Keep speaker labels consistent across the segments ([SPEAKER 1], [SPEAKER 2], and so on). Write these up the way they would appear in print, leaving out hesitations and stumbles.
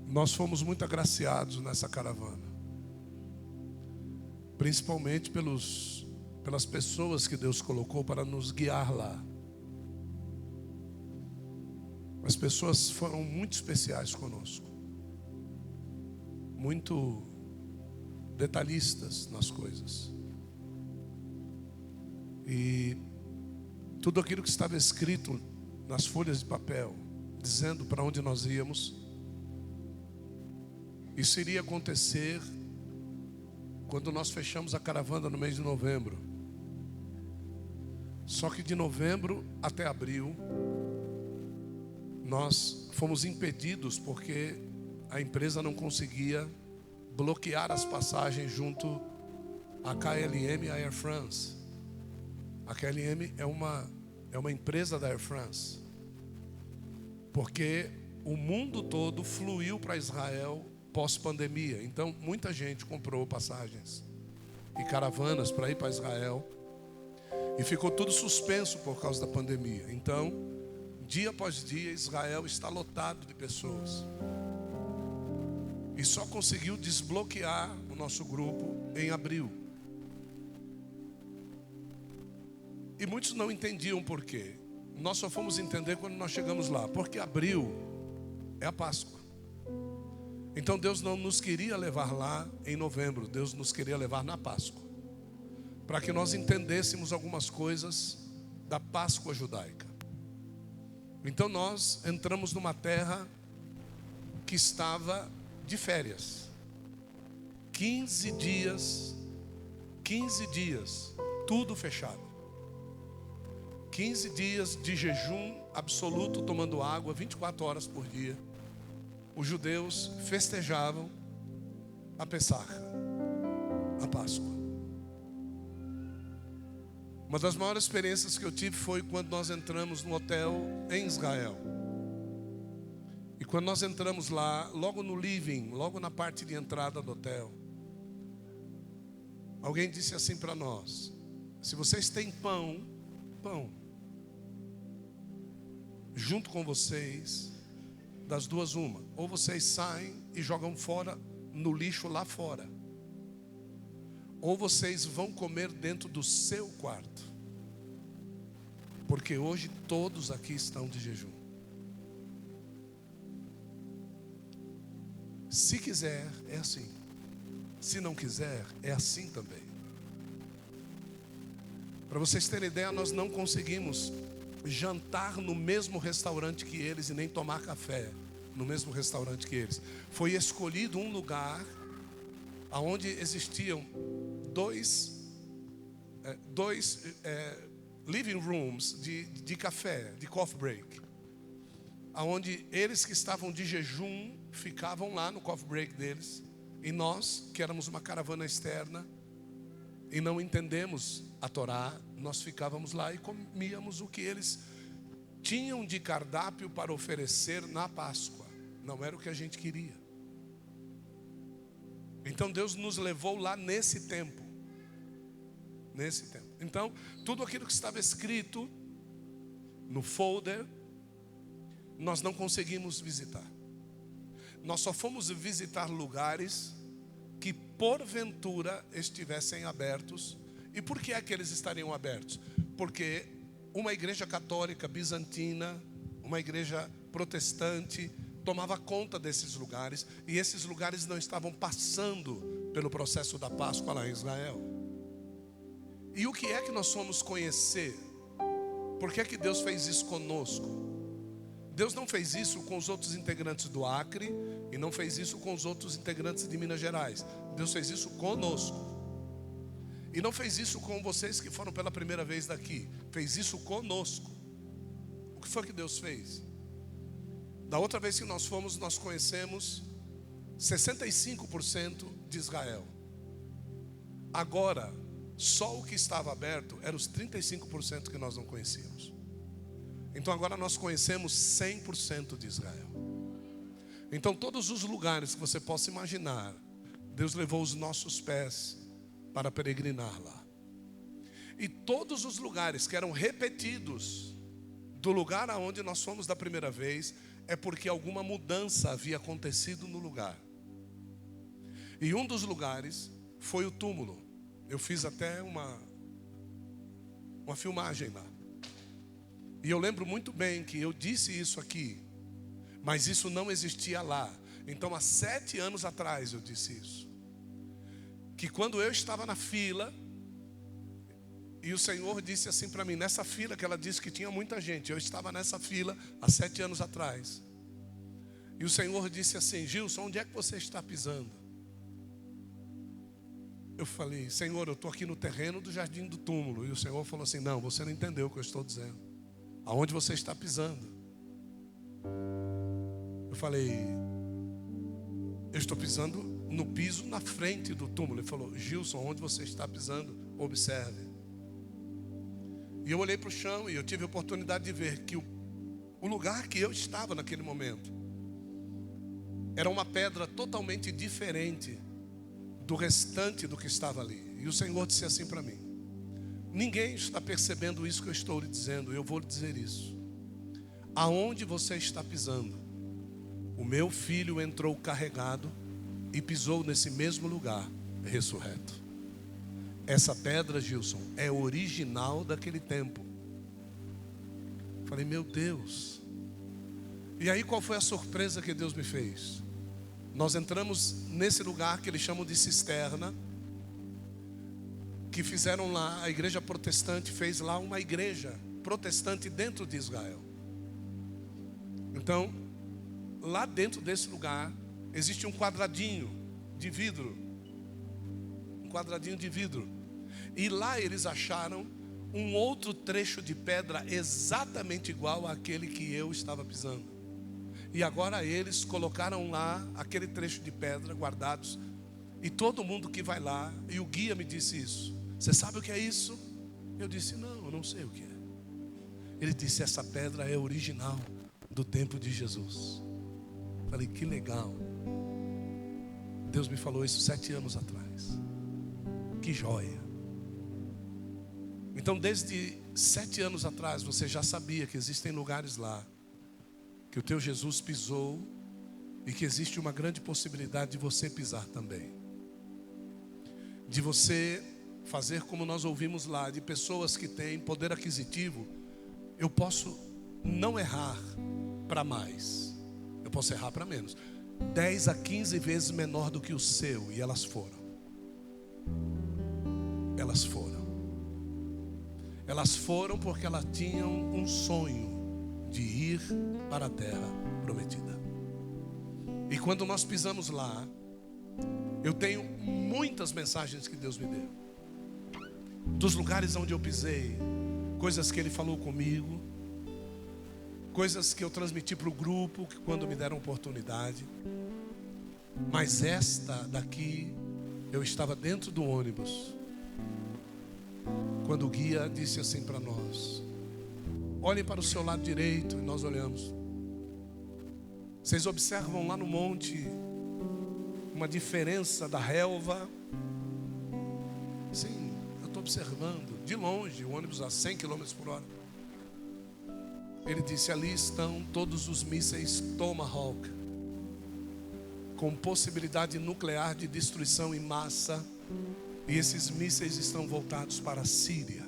[SPEAKER 1] Nós fomos muito agraciados nessa caravana, principalmente pelas pessoas que Deus colocou para nos guiar lá. As pessoas foram muito especiais conosco, muito detalhistas nas coisas. E tudo aquilo que estava escrito nas folhas de papel, dizendo para onde nós íamos, isso iria acontecer quando nós fechamos a caravana no mês de novembro. Só que de novembro até abril, nós fomos impedidos porque a empresa não conseguia bloquear as passagens junto à KLM e à Air France. A KLM é uma empresa da Air France, porque o mundo todo fluiu para Israel pós-pandemia. Então muita gente comprou passagens e caravanas para ir para Israel, e ficou tudo suspenso por causa da pandemia. Então, dia após dia, Israel está lotado de pessoas. E só conseguiu desbloquear o nosso grupo em abril. E muitos não entendiam por quê. Nós só fomos entender quando nós chegamos lá, porque abril é a Páscoa. Então Deus não nos queria levar lá em novembro, Deus nos queria levar na Páscoa, para que nós entendêssemos algumas coisas da Páscoa judaica. Então nós entramos numa terra que estava de férias. 15 dias, tudo fechado. 15 dias de jejum absoluto, tomando água 24 horas por dia. Os judeus festejavam a Pessaca, a Páscoa. Uma das maiores experiências que eu tive foi quando nós entramos no hotel em Israel. E quando nós entramos lá, logo no living, logo na parte de entrada do hotel, alguém disse assim para nós: se vocês têm pão junto com vocês, das duas uma, ou vocês saem e jogam fora no lixo lá fora, ou vocês vão comer dentro do seu quarto, porque hoje todos aqui estão de jejum. Se quiser, é assim. Se não quiser, é assim também. Para vocês terem ideia, nós não conseguimos jantar no mesmo restaurante que eles e nem tomar café no mesmo restaurante que eles. Foi escolhido um lugar onde existiam dois living rooms de café, de coffee break, onde eles que estavam de jejum ficavam lá no coffee break deles, e nós, que éramos uma caravana externa e não entendemos a Torá, nós ficávamos lá e comíamos o que eles tinham de cardápio para oferecer na Páscoa. Não era o que a gente queria. Então Deus nos levou lá nesse tempo. Então, tudo aquilo que estava escrito no folder, nós não conseguimos visitar. Nós só fomos visitar lugares que porventura estivessem abertos. E por que é que eles estariam abertos? Porque uma igreja católica bizantina, uma igreja protestante, tomava conta desses lugares, e esses lugares não estavam passando pelo processo da Páscoa lá em Israel. E o que é que nós fomos conhecer? Por que é que Deus fez isso conosco? Deus não fez isso com os outros integrantes do Acre, e não fez isso com os outros integrantes de Minas Gerais. Deus fez isso conosco. E não fez isso com vocês que foram pela primeira vez daqui. Fez isso conosco. O que foi que Deus fez? Da outra vez que nós fomos, nós conhecemos 65% de Israel. Agora, só o que estava aberto eram os 35% que nós não conhecíamos. Então agora nós conhecemos 100% de Israel. Então todos os lugares que você possa imaginar, Deus levou os nossos pés para peregrinar lá. E todos os lugares que eram repetidos do lugar aonde nós fomos da primeira vez, é porque alguma mudança havia acontecido no lugar. E um dos lugares foi o túmulo. Eu fiz até uma filmagem lá. E eu lembro muito bem que eu disse isso aqui, mas isso não existia lá. Então há 7 anos atrás eu disse isso. Que quando eu estava na fila, e o Senhor disse assim para mim, nessa fila que ela disse que tinha muita gente, eu estava nessa fila há 7 anos atrás. E o Senhor disse assim: Gilson, onde é que você está pisando? Eu falei: Senhor, eu estou aqui no terreno do jardim do túmulo. E o Senhor falou assim: não, você não entendeu o que eu estou dizendo. Aonde você está pisando? Eu falei: eu estou pisando no piso na frente do túmulo. Ele falou: Gilson, onde você está pisando? Observe. E eu olhei para o chão e eu tive a oportunidade de ver que o lugar que eu estava naquele momento era uma pedra totalmente diferente do restante do que estava ali. E o Senhor disse assim para mim: ninguém está percebendo isso que eu estou lhe dizendo, eu vou lhe dizer isso. Aonde você está pisando, o meu filho entrou carregado e pisou nesse mesmo lugar, ressurreto. Essa pedra, Gilson, é original daquele tempo. Falei: meu Deus. E aí qual foi a surpresa que Deus me fez? Nós entramos nesse lugar que eles chamam de cisterna, que fizeram lá, a igreja protestante fez lá uma igreja protestante dentro de Israel. Então, lá dentro desse lugar, existe um quadradinho de vidro. Um quadradinho de vidro. E lá eles acharam um outro trecho de pedra exatamente igual àquele que eu estava pisando. E agora eles colocaram lá aquele trecho de pedra guardados. E todo mundo que vai lá, e o guia me disse isso: você sabe o que é isso? Eu disse: não, eu não sei o que é. Ele disse: essa pedra é original do tempo de Jesus. Falei: que legal. Deus me falou isso 7 anos atrás. Que joia. Então desde 7 anos atrás você já sabia que existem lugares lá que o teu Jesus pisou e que existe uma grande possibilidade de você pisar também. De você fazer como nós ouvimos lá, de pessoas que têm poder aquisitivo. Eu posso não errar para mais, eu posso errar para menos, 10 a 15 vezes menor do que o seu. E elas foram. Elas foram. Elas foram porque elas tinham um sonho de ir para a terra prometida. E quando nós pisamos lá, eu tenho muitas mensagens que Deus me deu, dos lugares onde eu pisei, coisas que Ele falou comigo, coisas que eu transmiti para o grupo quando me deram oportunidade. Mas esta daqui, eu estava dentro do ônibus, quando o guia disse assim para nós: olhem para o seu lado direito. E nós olhamos. Vocês observam lá no monte uma diferença da relva? Sim, eu estou observando de longe, o ônibus a 100 km por hora. Ele disse: ali estão todos os mísseis Tomahawk, com possibilidade nuclear de destruição em massa. E esses mísseis estão voltados para a Síria.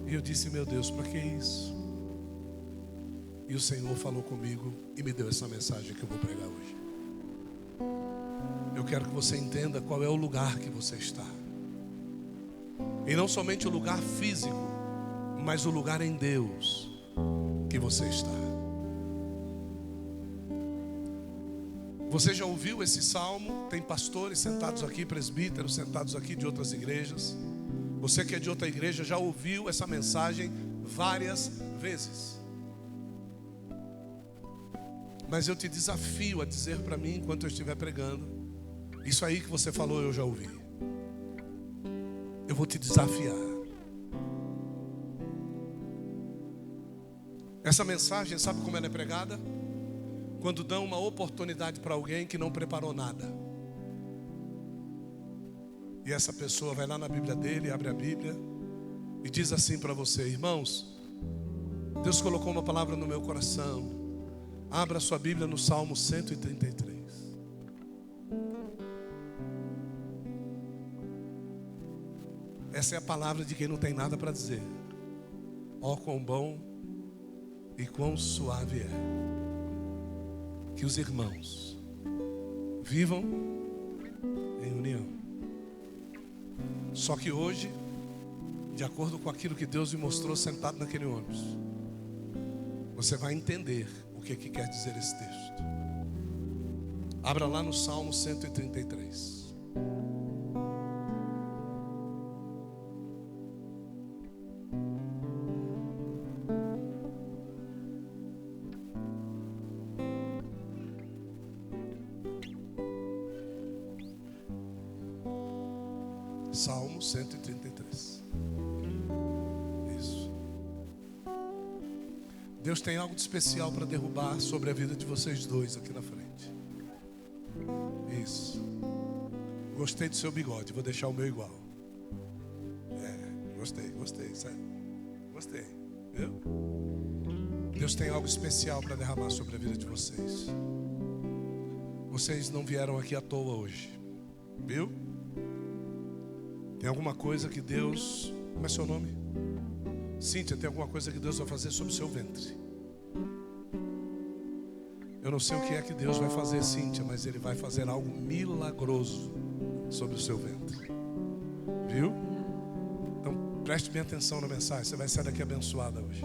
[SPEAKER 1] E eu disse: meu Deus, para que isso? E o Senhor falou comigo e me deu essa mensagem que eu vou pregar hoje. Eu quero que você entenda qual é o lugar que você está. E não somente o lugar físico, mas o lugar em Deus que você está. Você já ouviu esse salmo? Tem pastores sentados aqui, presbíteros sentados aqui de outras igrejas. Você que é de outra igreja já ouviu essa mensagem várias vezes. Mas eu te desafio a dizer para mim, enquanto eu estiver pregando: isso aí que você falou eu já ouvi. Eu vou te desafiar. Essa mensagem, sabe como ela é pregada? Quando dão uma oportunidade para alguém que não preparou nada. E essa pessoa vai lá na Bíblia dele, abre a Bíblia e diz assim para você: irmãos, Deus colocou uma palavra no meu coração. Abra sua Bíblia no Salmo 133. Essa é a palavra de quem não tem nada para dizer. Ó, quão bom e quão suave é que os irmãos vivam em união. Só que hoje, de acordo com aquilo que Deus me mostrou sentado naquele ônibus, você vai entender o que quer dizer esse texto. Abra lá no Salmo 133. Salmo 133. Isso. Deus tem algo de especial para derrubar sobre a vida de vocês dois aqui na frente. Isso. Gostei do seu bigode, vou deixar o meu igual. Gostei, sério. Gostei, viu? Deus tem algo especial para derramar sobre a vida de vocês. Vocês não vieram aqui à toa hoje, viu? Tem alguma coisa que Deus... Como é seu nome? Cíntia, tem alguma coisa que Deus vai fazer sobre o seu ventre. Eu não sei o que é que Deus vai fazer, Cíntia, mas Ele vai fazer algo milagroso sobre o seu ventre. Viu? Então preste bem atenção na mensagem. Você vai sair daqui abençoada hoje.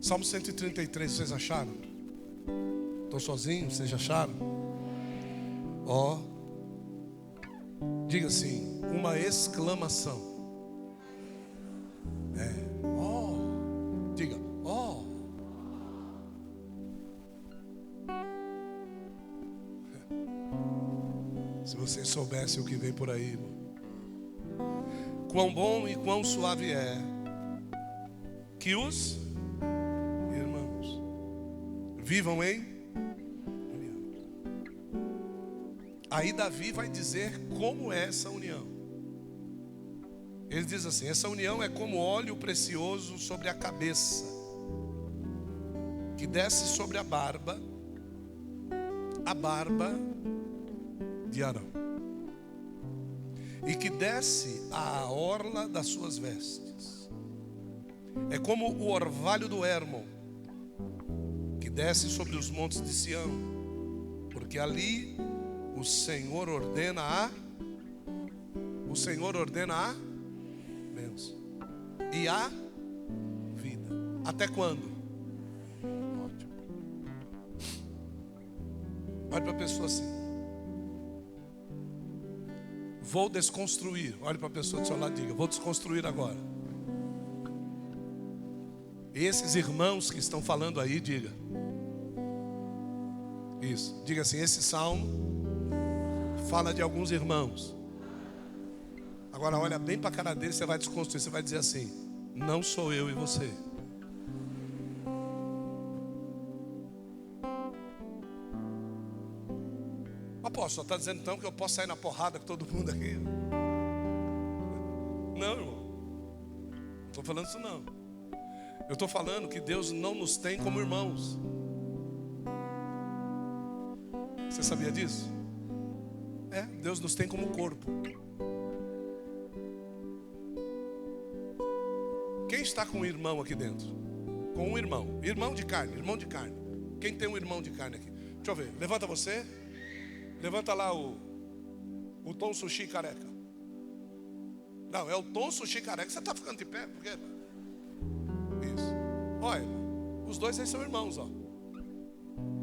[SPEAKER 1] Salmo 133, vocês acharam? Estou sozinho, vocês já acharam? Ó, diga assim, uma exclamação. Diga, Se vocês soubessem o que vem por aí, irmão. Quão bom e quão suave é que os irmãos vivam em união. Aí Davi vai dizer como é essa união. Ele diz assim: essa união é como óleo precioso sobre a cabeça, que desce sobre a barba de Arão, e que desce à orla das suas vestes. É como o orvalho do Hermon, que desce sobre os montes de Sião, porque ali o Senhor ordena a bênção e a vida. Até quando? Ótimo. Olha para a pessoa assim: vou desconstruir. Olha para a pessoa do seu lado e diga: vou desconstruir agora. E esses irmãos que estão falando aí, diga isso. Diga assim: esse salmo fala de alguns irmãos. Agora olha bem para a cara dele, você vai desconstruir. Você vai dizer assim: não sou eu e você. Apóstolo, está dizendo então que eu posso sair na porrada com todo mundo aqui? Não, irmão. Não estou falando isso não. Eu estou falando que Deus não nos tem como irmãos. Você sabia disso? Deus nos tem como corpo. Quem está com um irmão aqui dentro? Com um irmão. Irmão de carne. Quem tem um irmão de carne aqui? Deixa eu ver. Levanta você. Levanta lá o Tom Sushi careca. Não, é o Tom Sushi careca. Você está ficando de pé? Por quê? Isso. Olha, os dois aí são irmãos, ó.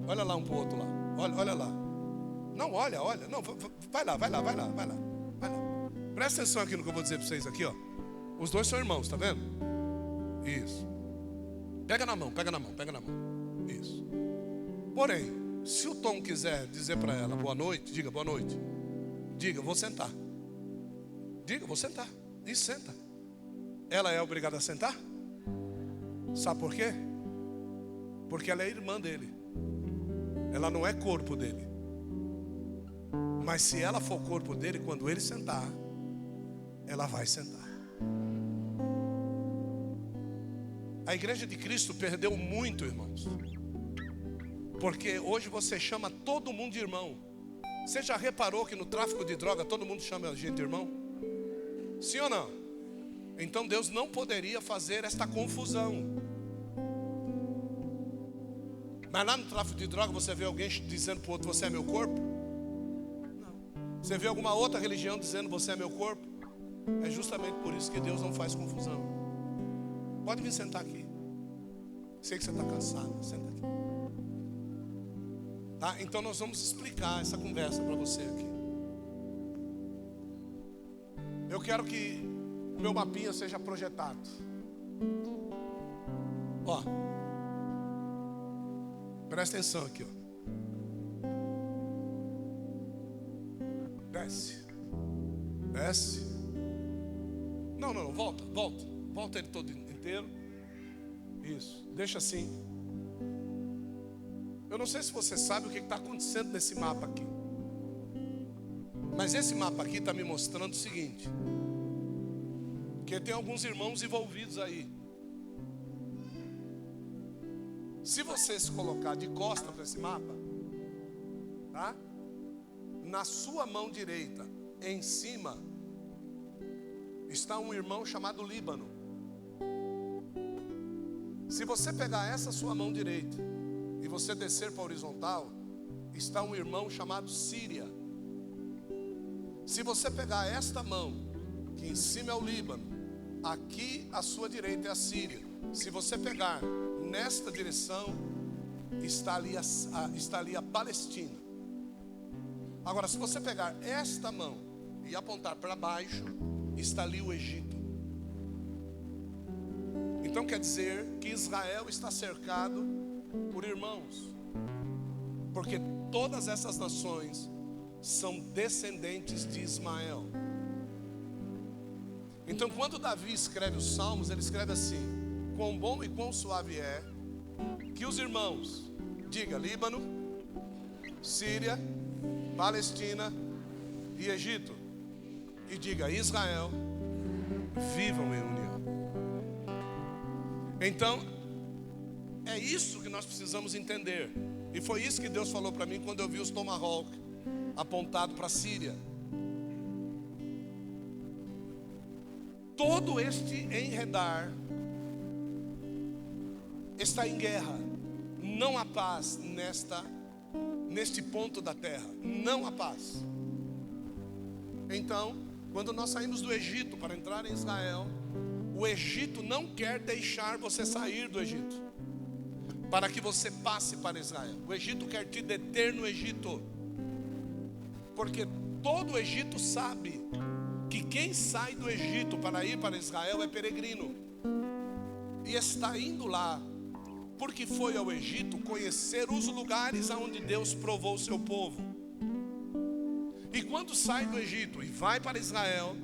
[SPEAKER 1] Olha lá um pro outro lá. Olha lá. Não, olha. Não, vai lá. Presta atenção aqui no que eu vou dizer para vocês aqui, ó. Os dois são irmãos, tá vendo? Isso. Pega na mão. Isso. Porém, se o Tom quiser dizer para ela boa noite, diga boa noite. Diga, vou sentar. Diga, vou sentar. E senta. Ela é obrigada a sentar? Sabe por quê? Porque ela é irmã dele. Ela não é corpo dele. Mas se ela for corpo dele, quando ele sentar, ela vai sentar. A igreja de Cristo perdeu muito, irmãos, porque hoje você chama todo mundo de irmão. Você já reparou que no tráfico de droga todo mundo chama a gente de irmão? Sim ou não? Então Deus não poderia fazer esta confusão. Mas lá no tráfico de droga você vê alguém dizendo para o outro: você é meu corpo? Não. Você vê alguma outra religião dizendo: você é meu corpo? É justamente por isso que Deus não faz confusão. Pode vir sentar aqui. Sei que você está cansado, senta aqui. Tá? Então nós vamos explicar essa conversa para você aqui. Eu quero que o meu mapinha seja projetado. Ó, presta atenção aqui, ó. Desce. Desce. Não, volta. Volta ele todo inteiro. Isso, deixa assim. Eu não sei se você sabe o que está acontecendo nesse mapa aqui, mas esse mapa aqui está me mostrando o seguinte: que tem alguns irmãos envolvidos aí. Se você se colocar de costa para esse mapa, tá? Na sua mão direita, em cima, está um irmão chamado Líbano. Se você pegar essa sua mão direita e você descer para a horizontal, está um irmão chamado Síria. Se você pegar esta mão, que em cima é o Líbano, aqui à sua direita é a Síria. Se você pegar nesta direção, está ali a Palestina. Agora, se você pegar esta mão e apontar para baixo, está ali o Egito. Então quer dizer que Israel está cercado por irmãos, porque todas essas nações são descendentes de Ismael. Então quando Davi escreve os Salmos, ele escreve assim: quão bom e quão suave é que os irmãos, diga Líbano, Síria, Palestina e Egito, e diga Israel, vivam em união. Então, é isso que nós precisamos entender. E foi isso que Deus falou para mim quando eu vi os Tomahawk apontado para a Síria. Todo este enredar está em guerra. Não há paz neste ponto da terra. Não há paz. Então, quando nós saímos do Egito para entrar em Israel, o Egito não quer deixar você sair do Egito, para que você passe para Israel. O Egito quer te deter no Egito, porque todo o Egito sabe que quem sai do Egito para ir para Israel é peregrino, e está indo lá porque foi ao Egito conhecer os lugares aonde Deus provou o seu povo. E quando sai do Egito e vai para Israel,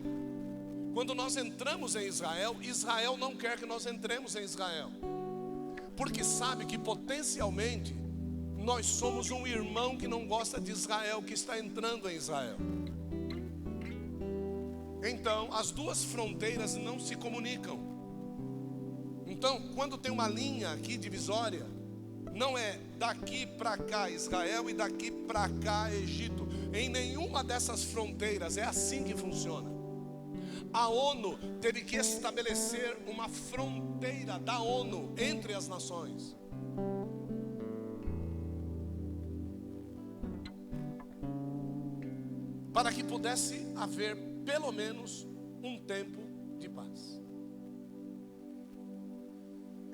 [SPEAKER 1] quando nós entramos em Israel, Israel não quer que nós entremos em Israel, porque sabe que potencialmente nós somos um irmão que não gosta de Israel, que está entrando em Israel. Então as duas fronteiras não se comunicam. Então quando tem uma linha aqui divisória, não é daqui para cá Israel e daqui para cá Egito. Em nenhuma dessas fronteiras é assim que funciona. A ONU teve que estabelecer uma fronteira da ONU entre as nações. Para que pudesse haver pelo menos um tempo de paz.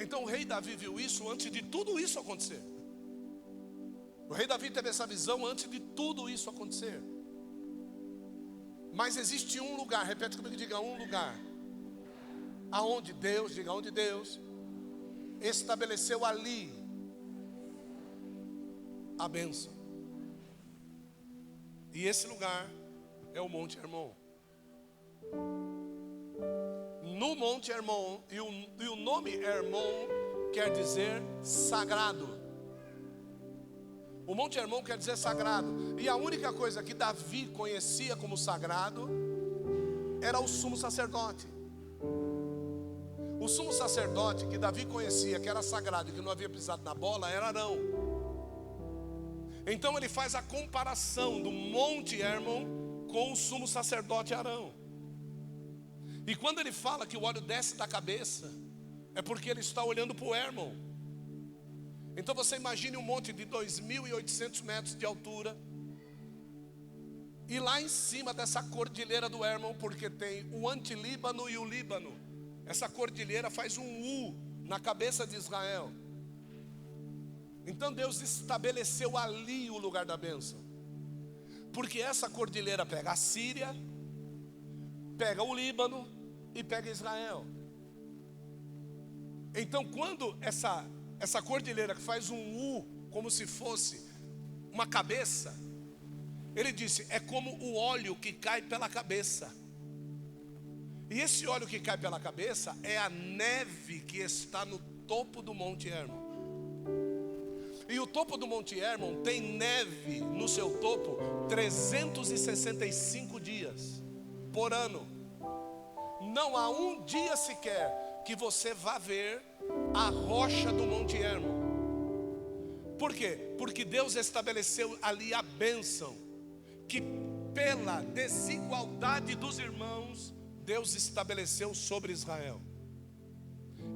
[SPEAKER 1] Então o rei Davi viu isso antes de tudo isso acontecer. O rei Davi teve essa visão antes de tudo isso acontecer. Mas existe um lugar, repete comigo, diga um lugar, aonde Deus, diga onde Deus estabeleceu ali a bênção. E esse lugar é o Monte Hermon. No Monte Hermon, e o nome Hermon quer dizer sagrado. O Monte Hermon quer dizer sagrado. E a única coisa que Davi conhecia como sagrado era o sumo sacerdote. O sumo sacerdote que Davi conhecia, que era sagrado e que não havia pisado na bola, era Arão. Então ele faz a comparação do Monte Hermon com o sumo sacerdote Arão. E quando ele fala que o óleo desce da cabeça, é porque ele está olhando para o Hermon. Então você imagine um monte de 2.800 metros de altura, e lá em cima dessa cordilheira do Hermon, porque tem o Antilíbano e o Líbano, essa cordilheira faz um U na cabeça de Israel. Então Deus estabeleceu ali o lugar da bênção, porque essa cordilheira pega a Síria, pega o Líbano e pega Israel. Então quando essa cordilheira que faz um U, como se fosse uma cabeça, ele disse, é como o óleo que cai pela cabeça. E esse óleo que cai pela cabeça é a neve que está no topo do Monte Hermon. E o topo do Monte Hermon tem neve no seu topo 365 dias por ano. Não há um dia sequer que você vá ver a rocha do Monte Hermon. Por quê? Porque Deus estabeleceu ali a bênção, que pela desigualdade dos irmãos, Deus estabeleceu sobre Israel.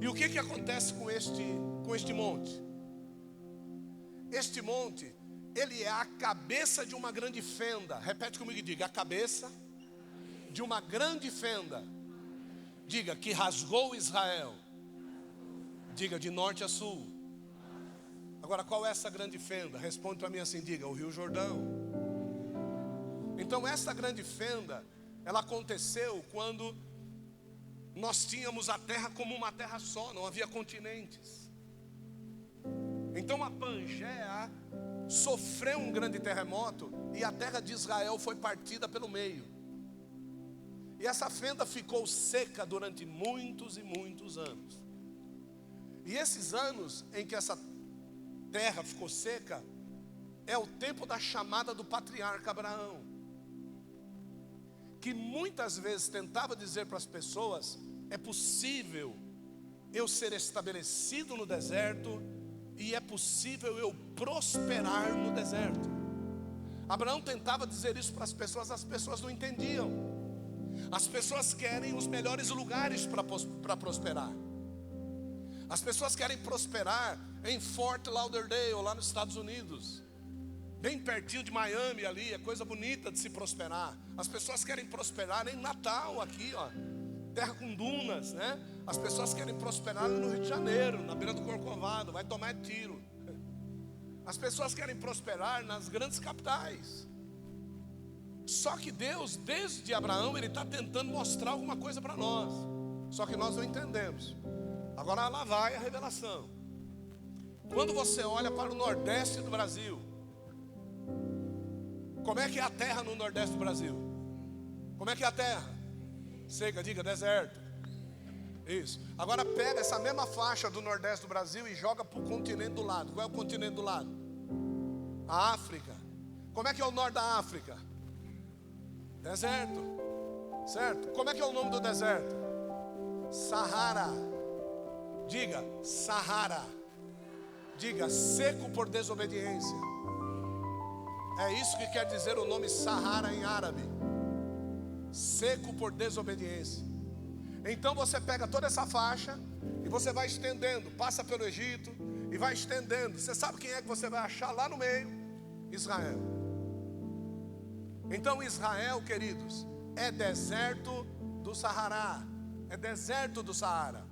[SPEAKER 1] E o que acontece com este monte? Este monte, ele é a cabeça de uma grande fenda. Repete comigo e diga, a cabeça de uma grande fenda. Diga, que rasgou Israel. Diga, de norte a sul. Agora, qual é essa grande fenda? Responde para mim assim, diga, o Rio Jordão. Então essa grande fenda, ela aconteceu quando nós tínhamos a terra como uma terra só, não havia continentes. Então a Pangéa sofreu um grande terremoto e a terra de Israel foi partida pelo meio. E essa fenda ficou seca durante muitos e muitos anos. E esses anos em que essa terra ficou seca, é o tempo da chamada do patriarca Abraão, que muitas vezes tentava dizer para as pessoas, é possível eu ser estabelecido no deserto, e é possível eu prosperar no deserto. Abraão tentava dizer isso para as pessoas não entendiam. As pessoas querem os melhores lugares para prosperar. As pessoas querem prosperar em Fort Lauderdale, lá nos Estados Unidos, bem pertinho de Miami ali, é coisa bonita de se prosperar. As pessoas querem prosperar em Natal aqui, ó, terra com dunas, né? As pessoas querem prosperar no Rio de Janeiro, na beira do Corcovado, vai tomar tiro. As pessoas querem prosperar nas grandes capitais. Só que Deus, desde Abraão, Ele está tentando mostrar alguma coisa para nós. Só que nós não entendemos. Agora lá vai a revelação. Quando você olha para o Nordeste do Brasil, como é que é a terra no Nordeste do Brasil? Como é que é a terra? Seca, diga, deserto. Isso. Agora pega essa mesma faixa do Nordeste do Brasil e joga para o continente do lado. Qual é o continente do lado? A África. Como é que é o norte da África? Deserto. Certo? Como é que é o nome do deserto? Sahara. Diga, Sahara. Diga, seco por desobediência. É isso que quer dizer o nome Sahara em árabe. Seco por desobediência. Então você pega toda essa faixa e você vai estendendo, passa pelo Egito e vai estendendo. Você sabe quem é que você vai achar lá no meio? Israel. Então Israel, queridos, é deserto do Saara. É deserto do Saara.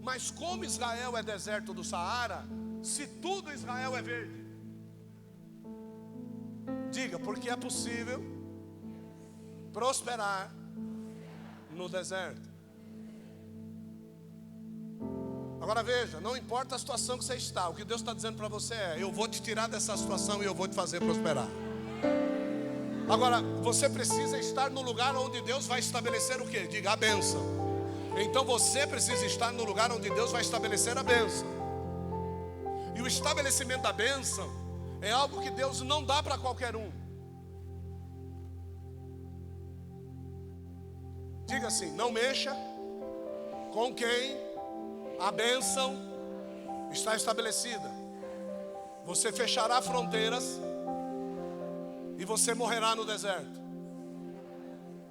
[SPEAKER 1] Mas como Israel é deserto do Saara, se tudo Israel é verde? Diga, porque é possível prosperar no deserto. Agora veja, não importa a situação que você está, o que Deus está dizendo para você é, eu vou te tirar dessa situação e eu vou te fazer prosperar. Agora, você precisa estar no lugar onde Deus vai estabelecer o quê? Diga, a bênção. Então você precisa estar no lugar onde Deus vai estabelecer a bênção. E o estabelecimento da bênção é algo que Deus não dá para qualquer um. Diga assim: não mexa com quem a bênção está estabelecida. Você fechará fronteiras e você morrerá no deserto.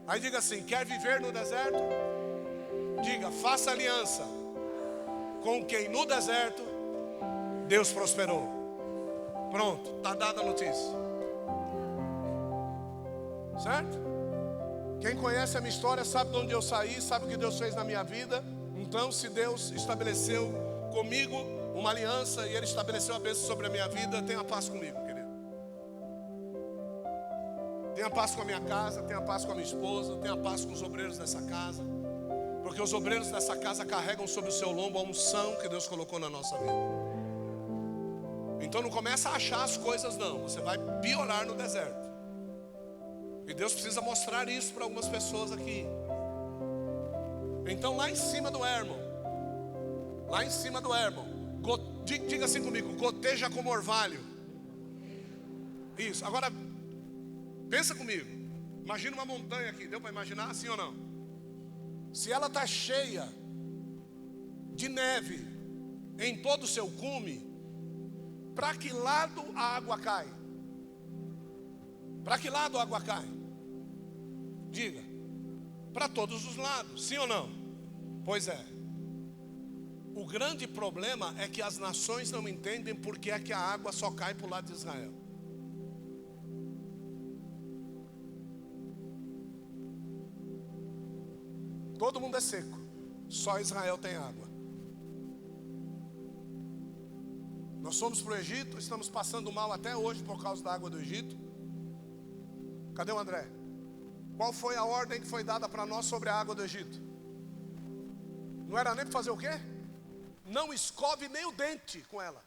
[SPEAKER 1] Aí diga assim: quer viver no deserto? Diga: faça aliança com quem no deserto Deus prosperou. Pronto, está dada a notícia. Certo? Quem conhece a minha história sabe de onde eu saí, sabe o que Deus fez na minha vida. Então, se Deus estabeleceu comigo uma aliança e Ele estabeleceu a bênção sobre a minha vida, tenha paz comigo, querido. Tenha paz com a minha casa, tenha paz com a minha esposa, tenha paz com os obreiros dessa casa. Porque os obreiros dessa casa carregam sobre o seu lombo a unção que Deus colocou na nossa vida. Então não começa a achar as coisas não, você vai piorar no deserto. E Deus precisa mostrar isso para algumas pessoas aqui. Então lá em cima do Hermon, diga assim comigo: goteja como orvalho. Isso, agora pensa comigo. Imagina uma montanha aqui, deu para imaginar assim ou não? Se ela está cheia de neve em todo o seu cume, para que lado a água cai? Para que lado a água cai? Diga: para todos os lados, sim ou não? Pois é. O grande problema é que as nações não entendem porque é que a água só cai para o lado de Israel. Todo mundo é seco, só Israel tem água. Nós fomos para o Egito, estamos passando mal até hoje por causa da água do Egito. Cadê o André? Qual foi a ordem que foi dada para nós sobre a água do Egito? Não era nem para fazer o quê? Não escove nem o dente com ela.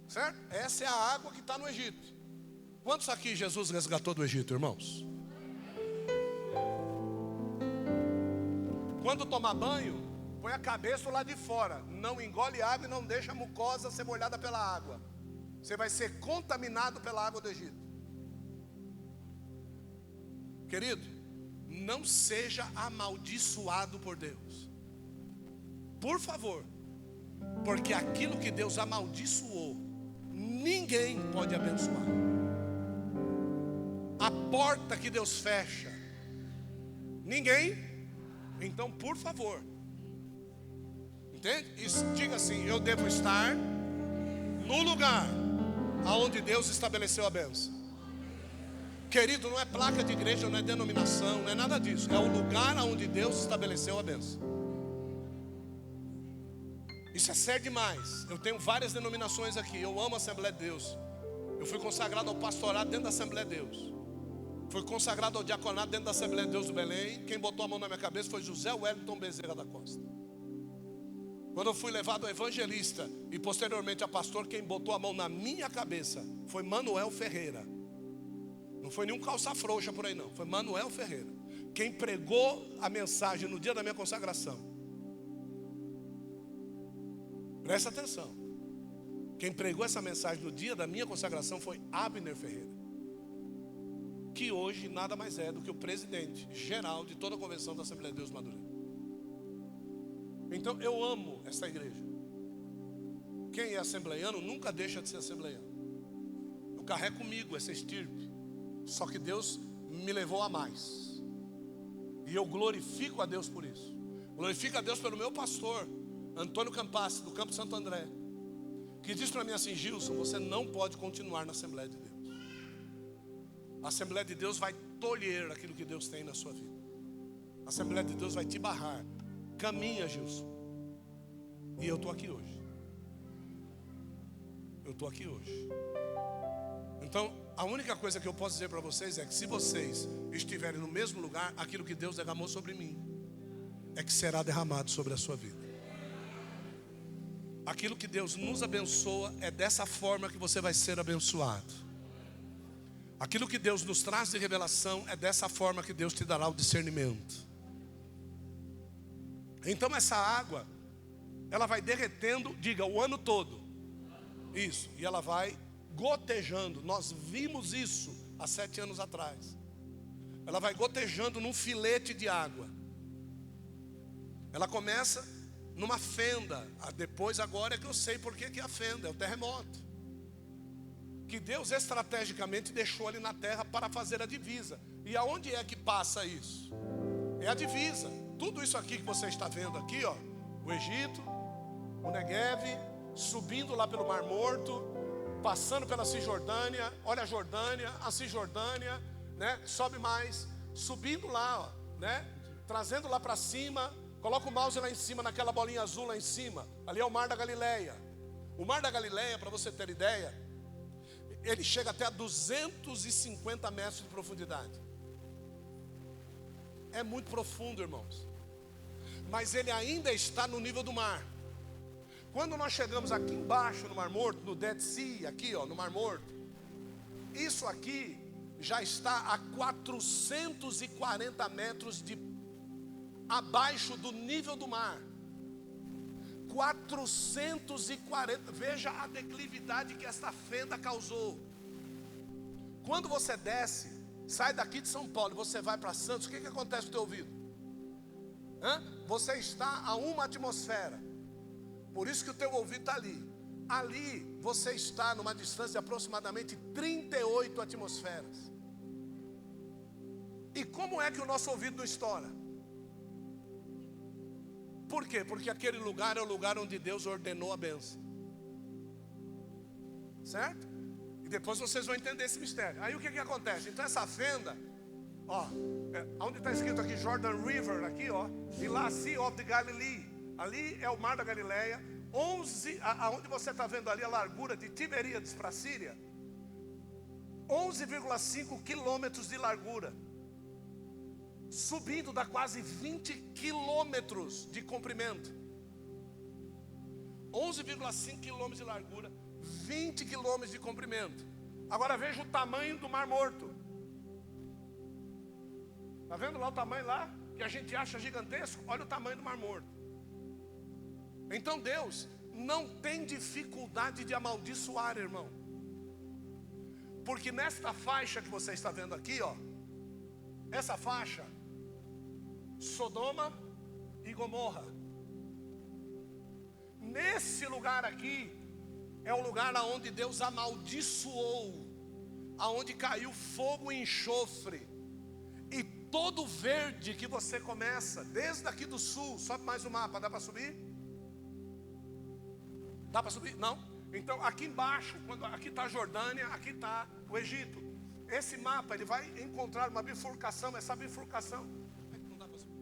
[SPEAKER 1] Certo? Essa é a água que está no Egito. Quantos aqui Jesus resgatou do Egito, irmãos? Quando tomar banho, põe a cabeça lá de fora. Não engole água e não deixa a mucosa ser molhada pela água. Você vai ser contaminado pela água do Egito. Querido, não seja amaldiçoado por Deus. Por favor. Porque aquilo que Deus amaldiçoou, ninguém pode abençoar. A porta que Deus fecha, ninguém. Então, por favor, entende? Diga assim: eu devo estar no lugar aonde Deus estabeleceu a bênção. Querido, não é placa de igreja, não é denominação, não é nada disso. É o lugar aonde Deus estabeleceu a bênção. Isso é sério demais. Eu tenho várias denominações aqui. Eu amo a Assembleia de Deus. Eu fui consagrado ao pastorado dentro da Assembleia de Deus. Fui consagrado ao diaconato dentro da Assembleia de Deus do Belém. Quem botou a mão na minha cabeça foi José Wellington Bezerra da Costa. Quando eu fui levado a evangelista e posteriormente a pastor, quem botou a mão na minha cabeça foi Manuel Ferreira. Não foi nenhum calça frouxa por aí não, foi Manuel Ferreira. Quem pregou a mensagem no dia da minha consagração. Presta atenção. Quem pregou essa mensagem no dia da minha consagração foi Abner Ferreira, que hoje nada mais é do que o presidente geral de toda a convenção da Assembleia de Deus Madureira. Então eu amo essa igreja. Quem é assembleiano nunca deixa de ser assembleiano. Eu carrego comigo essa estirpe. Só que Deus me levou a mais. E eu glorifico a Deus por isso. Glorifico a Deus pelo meu pastor Antônio Campassi, do Campo Santo André, que diz para mim assim: Gilson, você não pode continuar na Assembleia de Deus. A Assembleia de Deus vai tolher aquilo que Deus tem na sua vida. A Assembleia de Deus vai te barrar. Caminha, Gilson. E eu estou aqui hoje. Eu estou aqui hoje. Então, a única coisa que eu posso dizer para vocês é que se vocês estiverem no mesmo lugar, aquilo que Deus derramou sobre mim é que será derramado sobre a sua vida. Aquilo que Deus nos abençoa é dessa forma que você vai ser abençoado. Aquilo que Deus nos traz de revelação é dessa forma que Deus te dará o discernimento. Então essa água, ela vai derretendo, diga, o ano todo. Isso, e ela vai gotejando. Nós vimos isso há 7 anos atrás. ela vai gotejando num filete de água. Ela começa numa fenda. Depois agora é que eu sei por que é a fenda, é o terremoto. Que Deus estrategicamente deixou ali na terra para fazer a divisa. E aonde é que passa isso? É a divisa. Tudo isso aqui que você está vendo aqui, ó, o Egito, o Negev, subindo lá pelo Mar Morto, passando pela Cisjordânia, olha a Cisjordânia, né? Sobe mais, subindo lá, ó, né? Trazendo lá para cima, coloca o mouse lá em cima, naquela bolinha azul lá em cima, ali é o Mar da Galileia. O Mar da Galileia, para você ter ideia, ele chega até a 250 metros de profundidade. É muito profundo, irmãos. Mas ele ainda está no nível do mar. Quando nós chegamos aqui embaixo no Mar Morto, no Dead Sea, aqui ó, no Mar Morto, isso aqui já está a 440 metros abaixo do nível do mar. 440, veja a declividade que esta fenda causou. Quando você desce, sai daqui de São Paulo e você vai para Santos, o que acontece com o teu ouvido? Você está a uma atmosfera. Por isso que o teu ouvido está ali. Ali você está numa distância de aproximadamente 38 atmosferas. E como é que o nosso ouvido não estoura? Por quê? Porque aquele lugar é o lugar onde Deus ordenou a bênção. Certo? E depois vocês vão entender esse mistério. Aí o que acontece? Então essa fenda, ó, onde está escrito aqui Jordan River, aqui ó, e lá Sea of the Galilee, ali é o Mar da Galileia. 11, aonde você está vendo ali a largura de Tiberíades para a Síria, 11,5 quilômetros de largura, subindo dá quase 20 quilômetros de comprimento. 11,5 quilômetros de largura, 20 quilômetros de comprimento. Agora veja o tamanho do Mar Morto. Está vendo lá o tamanho lá? Que a gente acha gigantesco. Olha o tamanho do Mar Morto. Então Deus não tem dificuldade de amaldiçoar, irmão. Porque nesta faixa que você está vendo aqui, ó, essa faixa, Sodoma e Gomorra, nesse lugar aqui é o lugar aonde Deus amaldiçoou, aonde caiu fogo e enxofre. E todo verde que você começa, desde aqui do sul, sobe mais o mapa, dá para subir? Dá para subir? Não? Então aqui embaixo, aqui está a Jordânia, aqui está o Egito. Esse mapa ele vai encontrar uma bifurcação, essa bifurcação. Não dá para subir.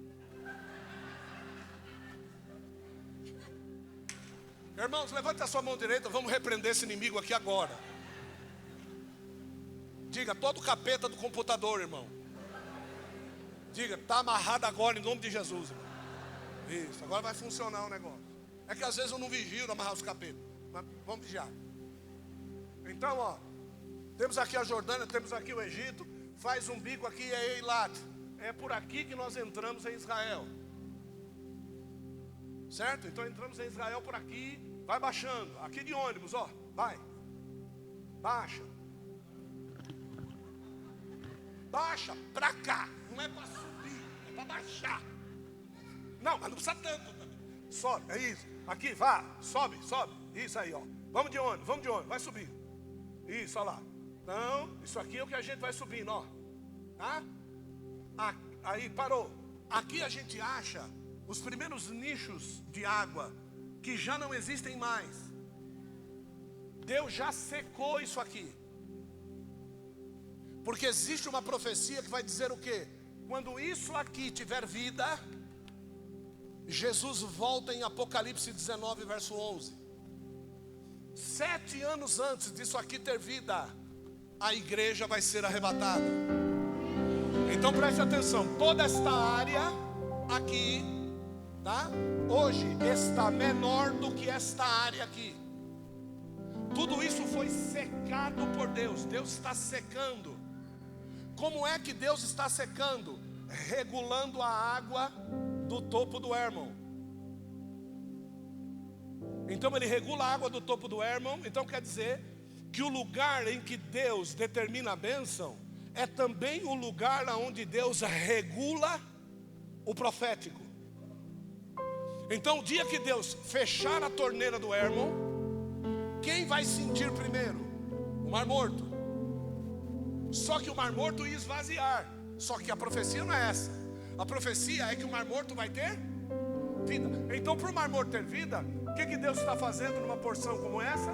[SPEAKER 1] Irmãos, levante a sua mão direita, vamos repreender esse inimigo aqui agora. Diga, todo capeta do computador, irmão. Diga, está amarrado agora em nome de Jesus, irmão. Isso, agora vai funcionar o negócio. É que às vezes eu não vigio amarrar os capetas, mas vamos vigiar. Então, ó, temos aqui a Jordânia, temos aqui o Egito, faz um bico aqui, é Eilat. É por aqui que nós entramos em Israel. Certo? Então entramos em Israel por aqui, vai baixando, aqui de ônibus, ó, vai. Baixa. Baixa pra cá, não é para subir, é para baixar. Não, mas não precisa tanto. Sobe, é isso. Aqui, vá, sobe, sobe. Isso aí, ó. Vamos de ônibus, vai subir. Isso, olha lá. Então, isso aqui é o que a gente vai subindo, ó. Tá? Aí, parou. Aqui a gente acha os primeiros nichos de água que já não existem mais. Deus já secou isso aqui. Porque existe uma profecia que vai dizer o quê? Quando isso aqui tiver vida, Jesus volta em Apocalipse 19, verso 11. 7 anos antes disso aqui ter vida, a igreja vai ser arrebatada. Então preste atenção, toda esta área aqui, tá? Hoje está menor do que esta área aqui. Tudo isso foi secado por Deus. Deus está secando. Como é que Deus está secando? Regulando a água do topo do Hermon. Então ele regula a água do topo do Hermon. Então quer dizer que o lugar em que Deus determina a bênção é também o lugar onde Deus regula o profético. Então, o dia que Deus fechar a torneira do Hermon, quem vai sentir primeiro? O Mar Morto. Só que o Mar Morto ia esvaziar. Só que a profecia não é essa. A profecia é que o Mar Morto vai ter vida. Então, para o Mar Morto ter vida, o que Deus está fazendo numa porção como essa?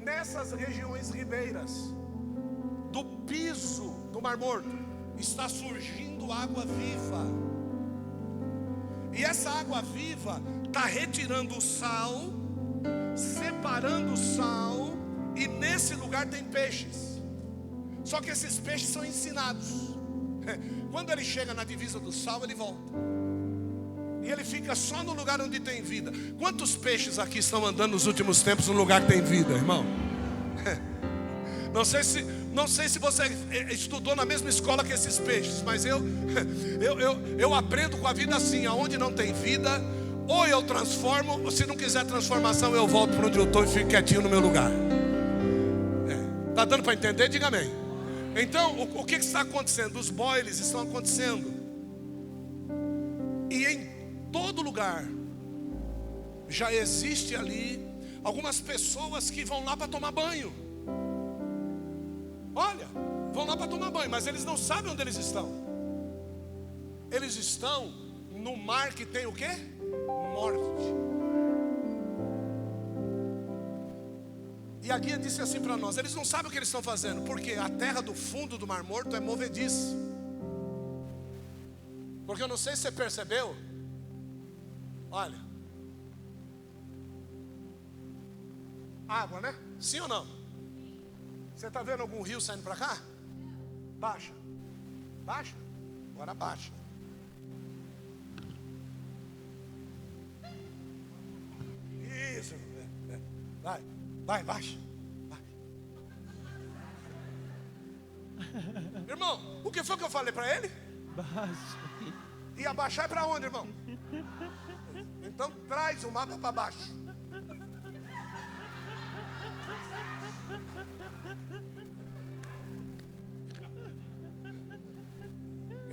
[SPEAKER 1] Nessas regiões ribeiras do piso do Mar Morto está surgindo água viva. E essa água viva está retirando o sal, separando o sal, e nesse lugar tem peixes. Só que esses peixes são ensinados. Quando ele chega na divisa do sal, ele volta. E ele fica só no lugar onde tem vida. Quantos peixes aqui estão andando nos últimos tempos no lugar que tem vida, irmão? Não sei se você estudou na mesma escola que esses peixes, mas eu aprendo com a vida assim: aonde não tem vida, ou eu transformo, ou se não quiser transformação, eu volto para onde eu estou e fico quietinho no meu lugar. Está dando para entender? Diga amém. Então, o que está acontecendo? Os boiles estão acontecendo. E em todo lugar já existe ali algumas pessoas que vão lá para tomar banho. Olha, vão lá para tomar banho, mas eles não sabem onde eles estão. Eles estão no mar que tem o quê? Morte. E a guia disse assim para nós: eles não sabem o que eles estão fazendo, porque a terra do fundo do Mar Morto é movediça. Porque eu não sei se você percebeu. Olha, água, né? Sim ou não? Você está vendo algum rio saindo para cá? Baixa. Baixa? Agora baixa. Isso. Vai, baixa. Vai. Irmão, o que foi que eu falei para ele?
[SPEAKER 2] Baixa.
[SPEAKER 1] E abaixar é para onde, irmão? Então traz o mapa para baixo.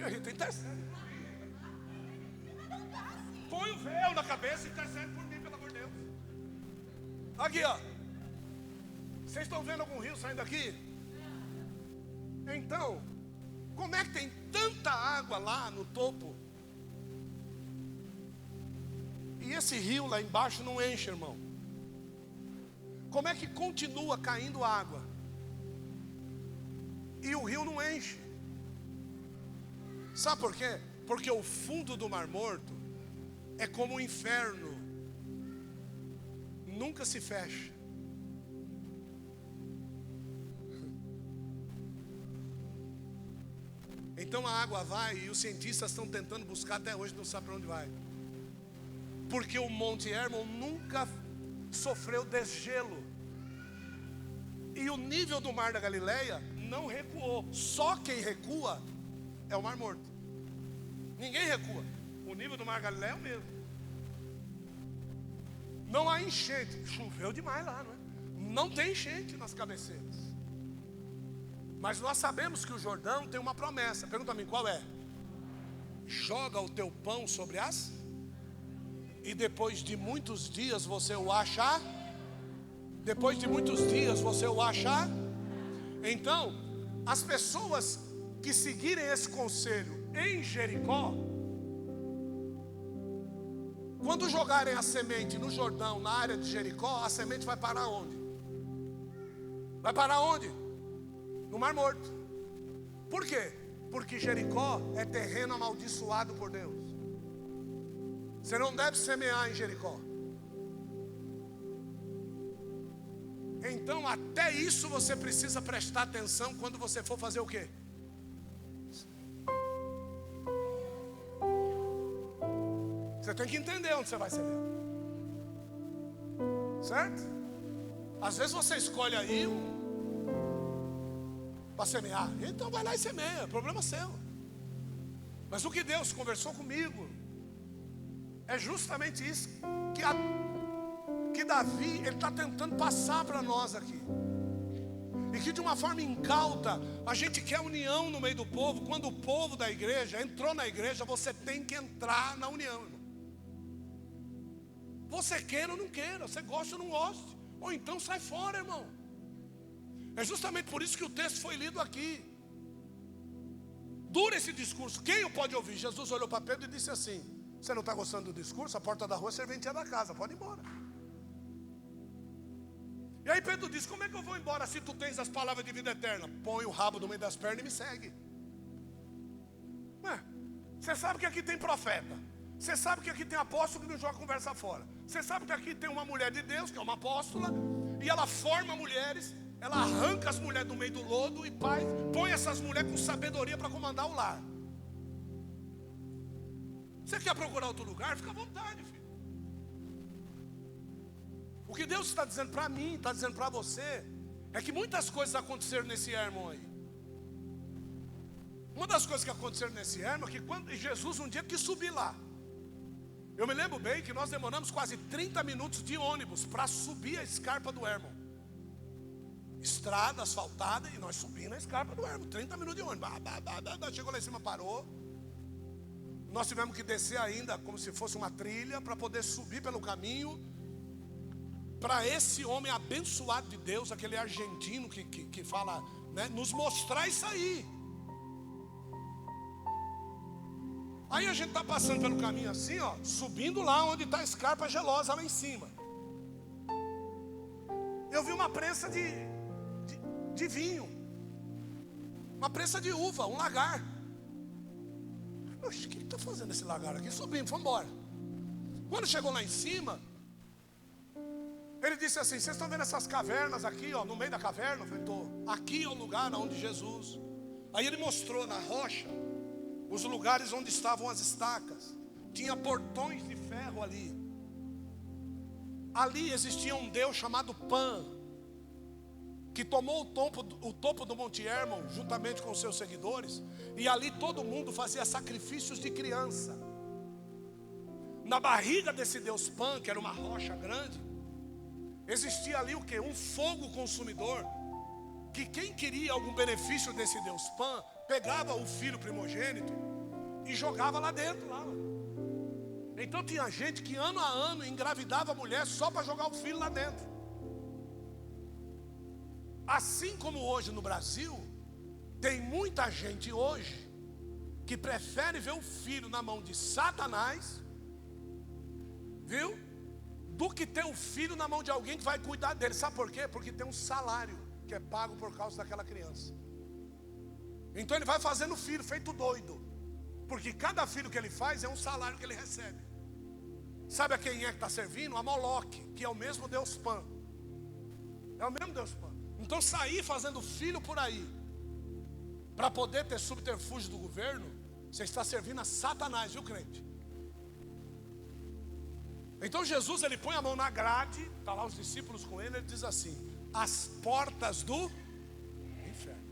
[SPEAKER 1] A gente intercede. Põe o véu na cabeça e intercede por mim, pelo amor de Deus. Aqui, ó. Vocês estão vendo algum rio saindo daqui? Então, como é que tem tanta água lá no topo? E esse rio lá embaixo não enche, irmão. Como é que continua caindo água? E o rio não enche. Sabe por quê? Porque o fundo do Mar Morto é como o inferno. Nunca se fecha. Então a água vai e os cientistas estão tentando buscar até hoje, não sabem para onde vai. Porque o Monte Hermon nunca sofreu desgelo. E o nível do Mar da Galileia não recuou. Só quem recua é o Mar Morto. Ninguém recua. O nível do Mar da Galileia é o mesmo. Não há enchente. Choveu demais lá, não é? Não tem enchente nas cabeceiras. Mas nós sabemos que o Jordão tem uma promessa. Pergunta a mim, qual é? Joga o teu pão sobre as... E depois de muitos dias você o acha. Depois de muitos dias você o acha. Então, as pessoas que seguirem esse conselho em Jericó, quando jogarem a semente no Jordão, na área de Jericó, a semente vai parar onde? Vai parar onde? No Mar Morto. Por quê? Porque Jericó é terreno amaldiçoado por Deus. Você não deve semear em Jericó. Então até isso você precisa prestar atenção quando você for fazer o quê? Você tem que entender onde você vai semear. Certo? Às vezes você escolhe aí para semear. Então vai lá e semeia, problema seu. Mas o que Deus conversou comigo é justamente isso que Davi, ele está tentando passar para nós aqui. E que de uma forma incauta, a gente quer união no meio do povo. Quando o povo da igreja entrou na igreja, você tem que entrar na união, irmão. Você queira ou não queira, você gosta ou não goste, ou então sai fora, irmão. É justamente por isso que o texto foi lido aqui. Dura esse discurso, quem o pode ouvir? Jesus olhou para Pedro e disse assim: você não está gostando do discurso? A porta da rua é serventia da casa, pode ir embora. E aí Pedro disse: como é que eu vou embora se tu tens as palavras de vida eterna? Põe o rabo no meio das pernas e me segue. Você sabe que aqui tem profeta, você sabe que aqui tem apóstolo que não joga conversa fora, você sabe que aqui tem uma mulher de Deus, que é uma apóstola, e ela forma mulheres, ela arranca as mulheres do meio do lodo e põe essas mulheres com sabedoria para comandar o lar. Você quer procurar outro lugar? Fica à vontade, filho. O que Deus está dizendo para mim, está dizendo para você, é que muitas coisas aconteceram nesse Hermon aí. Uma das coisas que aconteceram nesse Hermon é que quando Jesus um dia quis subir lá. Eu me lembro bem que nós demoramos quase 30 minutos de ônibus para subir a escarpa do Hermon. Estrada asfaltada e nós subimos a escarpa do Hermon. 30 minutos de ônibus. Chegou lá em cima, parou. Nós tivemos que descer ainda como se fosse uma trilha para poder subir pelo caminho, para esse homem abençoado de Deus, aquele argentino que fala, né, nos mostrar isso aí. Aí a gente está passando pelo caminho assim, ó, subindo lá onde está a escarpa gelosa lá em cima. Eu vi uma prensa de vinho, uma prensa de uva, um lagar. Oxe, o que está fazendo esse lagar aqui? Subimos, fomos embora. Quando chegou lá em cima, ele disse assim: vocês estão vendo essas cavernas aqui, ó, no meio da caverna? Eu falei: tô. Aqui é o lugar onde Jesus. Aí ele mostrou na rocha os lugares onde estavam as estacas. Tinha portões de ferro ali. Ali existia um Deus chamado Pan, que tomou o topo do Monte Hermon juntamente com os seus seguidores, e ali todo mundo fazia sacrifícios de criança. Na barriga desse Deus Pan, que era uma rocha grande, existia ali o quê? Um fogo consumidor, que quem queria algum benefício desse Deus Pan, pegava o filho primogênito e jogava lá dentro. Então tinha gente que ano a ano engravidava a mulher só para jogar o filho lá dentro. Assim como hoje no Brasil, tem muita gente hoje que prefere ver o filho na mão de Satanás, viu? Do que ter o filho na mão de alguém que vai cuidar dele. Sabe por quê? Porque tem um salário que é pago por causa daquela criança. Então ele vai fazendo filho feito doido, porque cada filho que ele faz é um salário que ele recebe. Sabe a quem é que está servindo? A Moloque, que é o mesmo Deus Pan. É o mesmo Deus Pan. Então sair fazendo filho por aí, para poder ter subterfúgio do governo, você está servindo a Satanás, viu, crente? Então Jesus, ele põe a mão na grade, está lá os discípulos com ele, ele diz assim: as portas do inferno.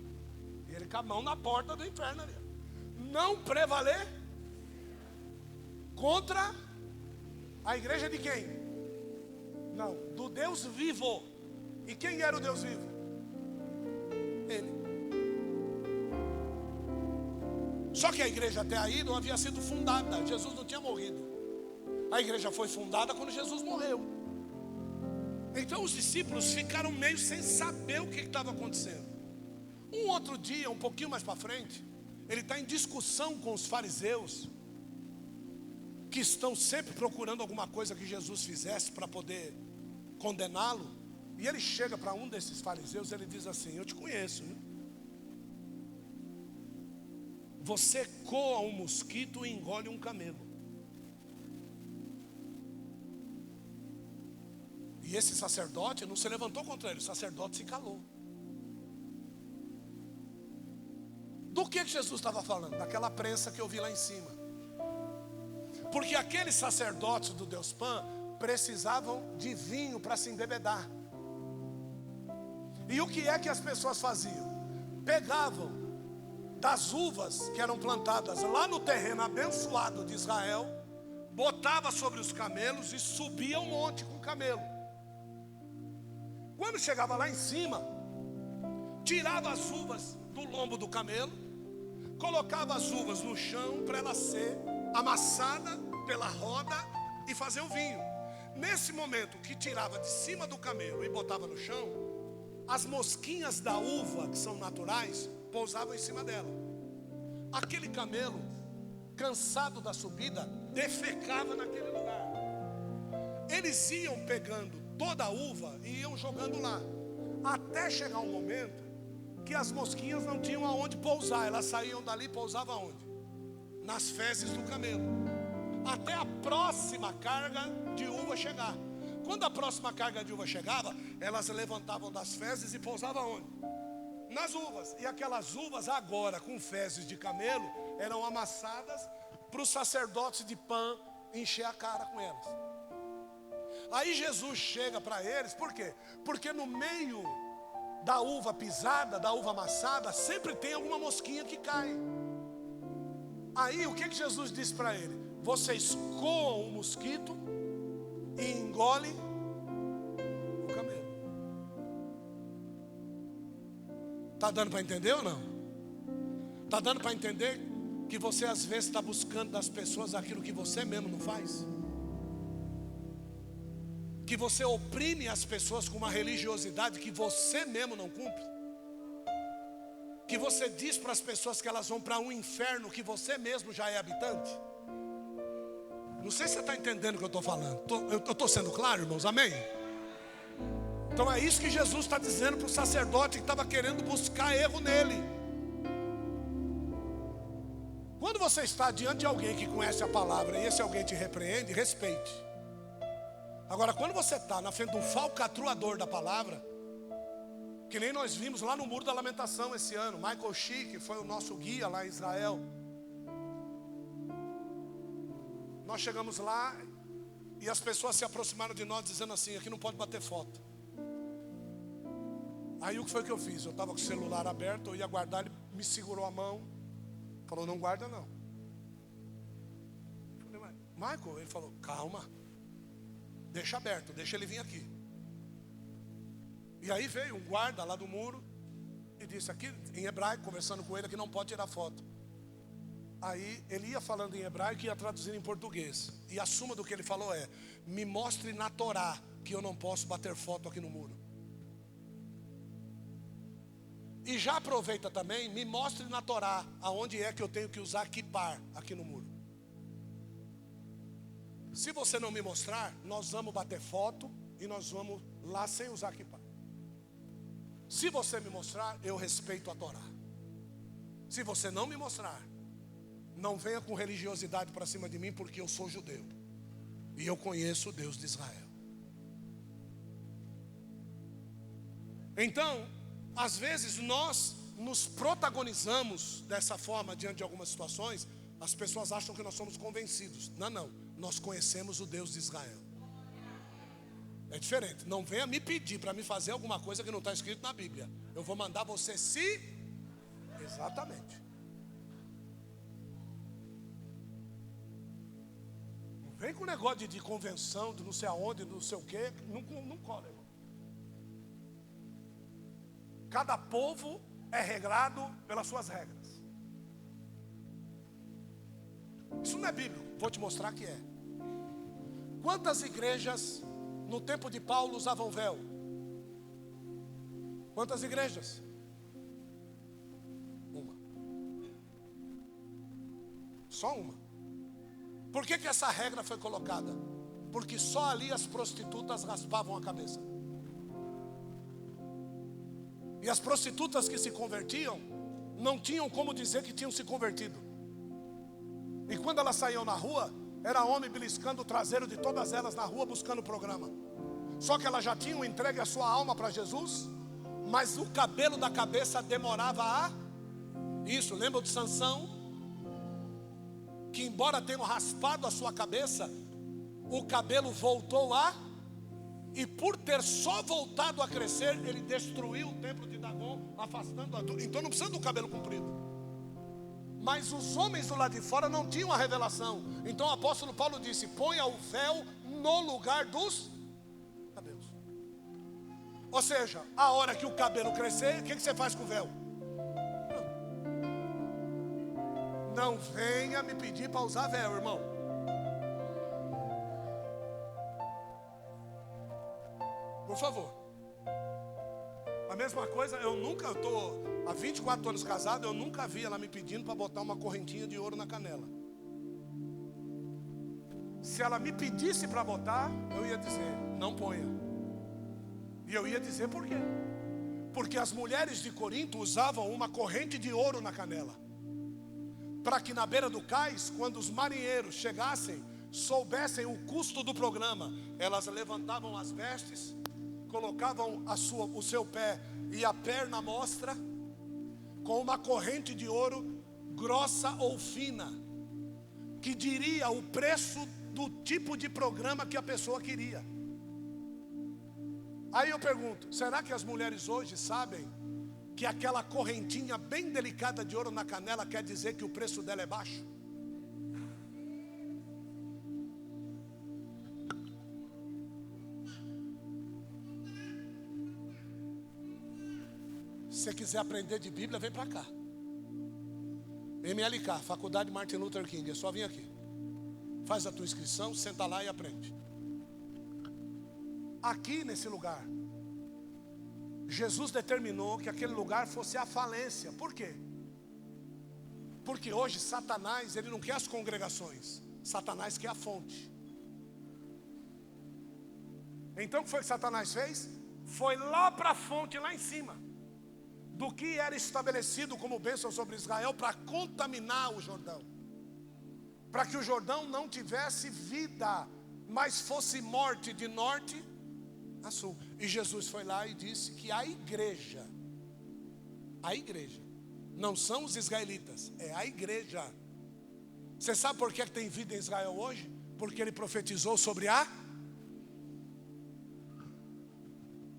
[SPEAKER 1] E ele com a mão na porta do inferno ali. Não prevaler contra a igreja de quem? Não, do Deus vivo. E quem era o Deus vivo? Ele. Só que a igreja até aí não havia sido fundada. Jesus não tinha morrido. A igreja foi fundada quando Jesus morreu. Então os discípulos ficaram meio sem saber o que estava acontecendo. Um outro dia, um pouquinho mais para frente, ele está em discussão com os fariseus, que estão sempre procurando alguma coisa que Jesus fizesse para poder condená-lo. E ele chega para um desses fariseus e ele diz assim: eu te conheço, viu? Você coa um mosquito e engole um camelo. E esse sacerdote não se levantou contra ele, o sacerdote se calou. Do que Jesus estava falando? Daquela prensa que eu vi lá em cima. Porque aqueles sacerdotes do Deus Pan precisavam de vinho para se embebedar. E o que é que as pessoas faziam? Pegavam das uvas que eram plantadas lá no terreno abençoado de Israel, botava sobre os camelos e subia o monte com o camelo. Quando chegava lá em cima, tirava as uvas do lombo do camelo, colocava as uvas no chão para ela ser amassada pela roda e fazer o vinho. Nesse momento que tirava de cima do camelo e botava no chão, as mosquinhas da uva, que são naturais, pousavam em cima dela. Aquele camelo, cansado da subida, defecava naquele lugar. Eles iam pegando toda a uva e iam jogando lá, até chegar um momento que as mosquinhas não tinham aonde pousar. Elas saíam dali e pousavam aonde? Nas fezes do camelo, até a próxima carga de uva chegar. Quando a próxima carga de uva chegava, elas levantavam das fezes e pousavam onde? Nas uvas. E aquelas uvas agora, com fezes de camelo, eram amassadas para os sacerdotes de Pan encher a cara com elas. Aí Jesus chega para eles, por quê? Porque no meio da uva pisada, da uva amassada, sempre tem alguma mosquinha que cai. Aí o que Jesus disse para ele? Vocês coam o mosquito e engolem o camelo. Está dando para entender ou não? Está dando para entender que você às vezes está buscando das pessoas aquilo que você mesmo não faz? Que você oprime as pessoas com uma religiosidade que você mesmo não cumpre? Que você diz para as pessoas que elas vão para um inferno que você mesmo já é habitante? Não sei se você está entendendo o que eu estou falando. Eu estou sendo claro, irmãos? Amém? Então é isso que Jesus está dizendo para o sacerdote que estava querendo buscar erro nele. Quando você está diante de alguém que conhece a palavra e esse alguém te repreende, respeite. Agora, quando você está na frente de um falcatruador da palavra, que nem nós vimos lá no Muro da Lamentação esse ano, Michael Schick foi o nosso guia lá em Israel. Nós chegamos lá e as pessoas se aproximaram de nós dizendo assim: aqui não pode bater foto. Aí o que foi que eu fiz? Eu estava com o celular aberto, eu ia guardar, ele me segurou a mão, falou: não guarda não. Eu falei: Michael, ele falou: calma, deixa aberto, deixa ele vir aqui. E aí veio um guarda lá do muro e disse aqui em hebraico, conversando com ele, que não pode tirar foto. Aí ele ia falando em hebraico e ia traduzindo em português. E a suma do que ele falou é: me mostre na Torá que eu não posso bater foto aqui no muro. E já aproveita também, me mostre na Torá aonde é que eu tenho que usar kippar aqui no muro. Se você não me mostrar, nós vamos bater foto e nós vamos lá sem usar kippar. Se você me mostrar, eu respeito a Torá. Se você não me mostrar, não venha com religiosidade para cima de mim, porque eu sou judeu e eu conheço o Deus de Israel. Então, às vezes nós nos protagonizamos dessa forma diante de algumas situações. As pessoas acham que nós somos convencidos. Não, nós conhecemos o Deus de Israel. É diferente. Não venha me pedir para me fazer alguma coisa que não está escrito na Bíblia. Eu vou mandar você se... Exatamente. Não vem com negócio de convenção, de não sei aonde, não sei o quê. Não cola, irmão. Cada povo é regrado pelas suas regras. Isso não é bíblico, vou te mostrar que é. Quantas igrejas no tempo de Paulo usavam véu? Quantas igrejas? Uma. Só uma. Por que essa regra foi colocada? Porque só ali as prostitutas raspavam a cabeça. E as prostitutas que se convertiam não tinham como dizer que tinham se convertido. E quando elas saíam na rua, era homem beliscando o traseiro de todas elas na rua buscando o programa. Só que elas já tinham entregue a sua alma para Jesus, mas o cabelo da cabeça demorava a... Isso, lembra de Sansão? Que embora tenham raspado a sua cabeça, o cabelo voltou a... E por ter só voltado a crescer, ele destruiu o templo de Dagon, afastando a dor. Então não precisa do cabelo comprido. Mas os homens do lado de fora não tinham a revelação. Então o apóstolo Paulo disse: ponha o véu no lugar dos cabelos.
[SPEAKER 2] Ou seja, a hora que o cabelo crescer, o que você faz com o véu? Não venha me pedir para usar véu, irmão. Por favor. A mesma coisa, eu estou há 24 anos casado, eu nunca vi ela me pedindo para botar uma correntinha de ouro na canela. Se ela me pedisse para botar, eu ia dizer, não ponha. E eu ia dizer por quê? Porque as mulheres de Corinto usavam uma corrente de ouro na canela, para que na beira do cais, quando os marinheiros chegassem, soubessem o custo do programa. Elas levantavam as vestes, colocavam o seu pé e a perna à mostra, com uma corrente de ouro grossa ou fina, que diria o preço do tipo de programa que a pessoa queria. Aí eu pergunto, será que as mulheres hoje sabem que aquela correntinha bem delicada de ouro na canela quer dizer que o preço dela é baixo? Se você quiser aprender de Bíblia, vem para cá. MLK, Faculdade Martin Luther King, é só vir aqui. Faz a tua inscrição, senta lá e aprende. Aqui nesse lugar, Jesus determinou que aquele lugar fosse a falência. Por quê? Porque hoje Satanás, ele não quer as congregações. Satanás quer a fonte. Então o que foi que Satanás fez? Foi lá para a fonte, lá em cima, do que era estabelecido como bênção sobre Israel, para contaminar o Jordão, para que o Jordão não tivesse vida, mas fosse morte de norte a sul. E Jesus foi lá e disse que a igreja, não são os israelitas, é a igreja. Você sabe por que tem vida em Israel hoje? Porque ele profetizou sobre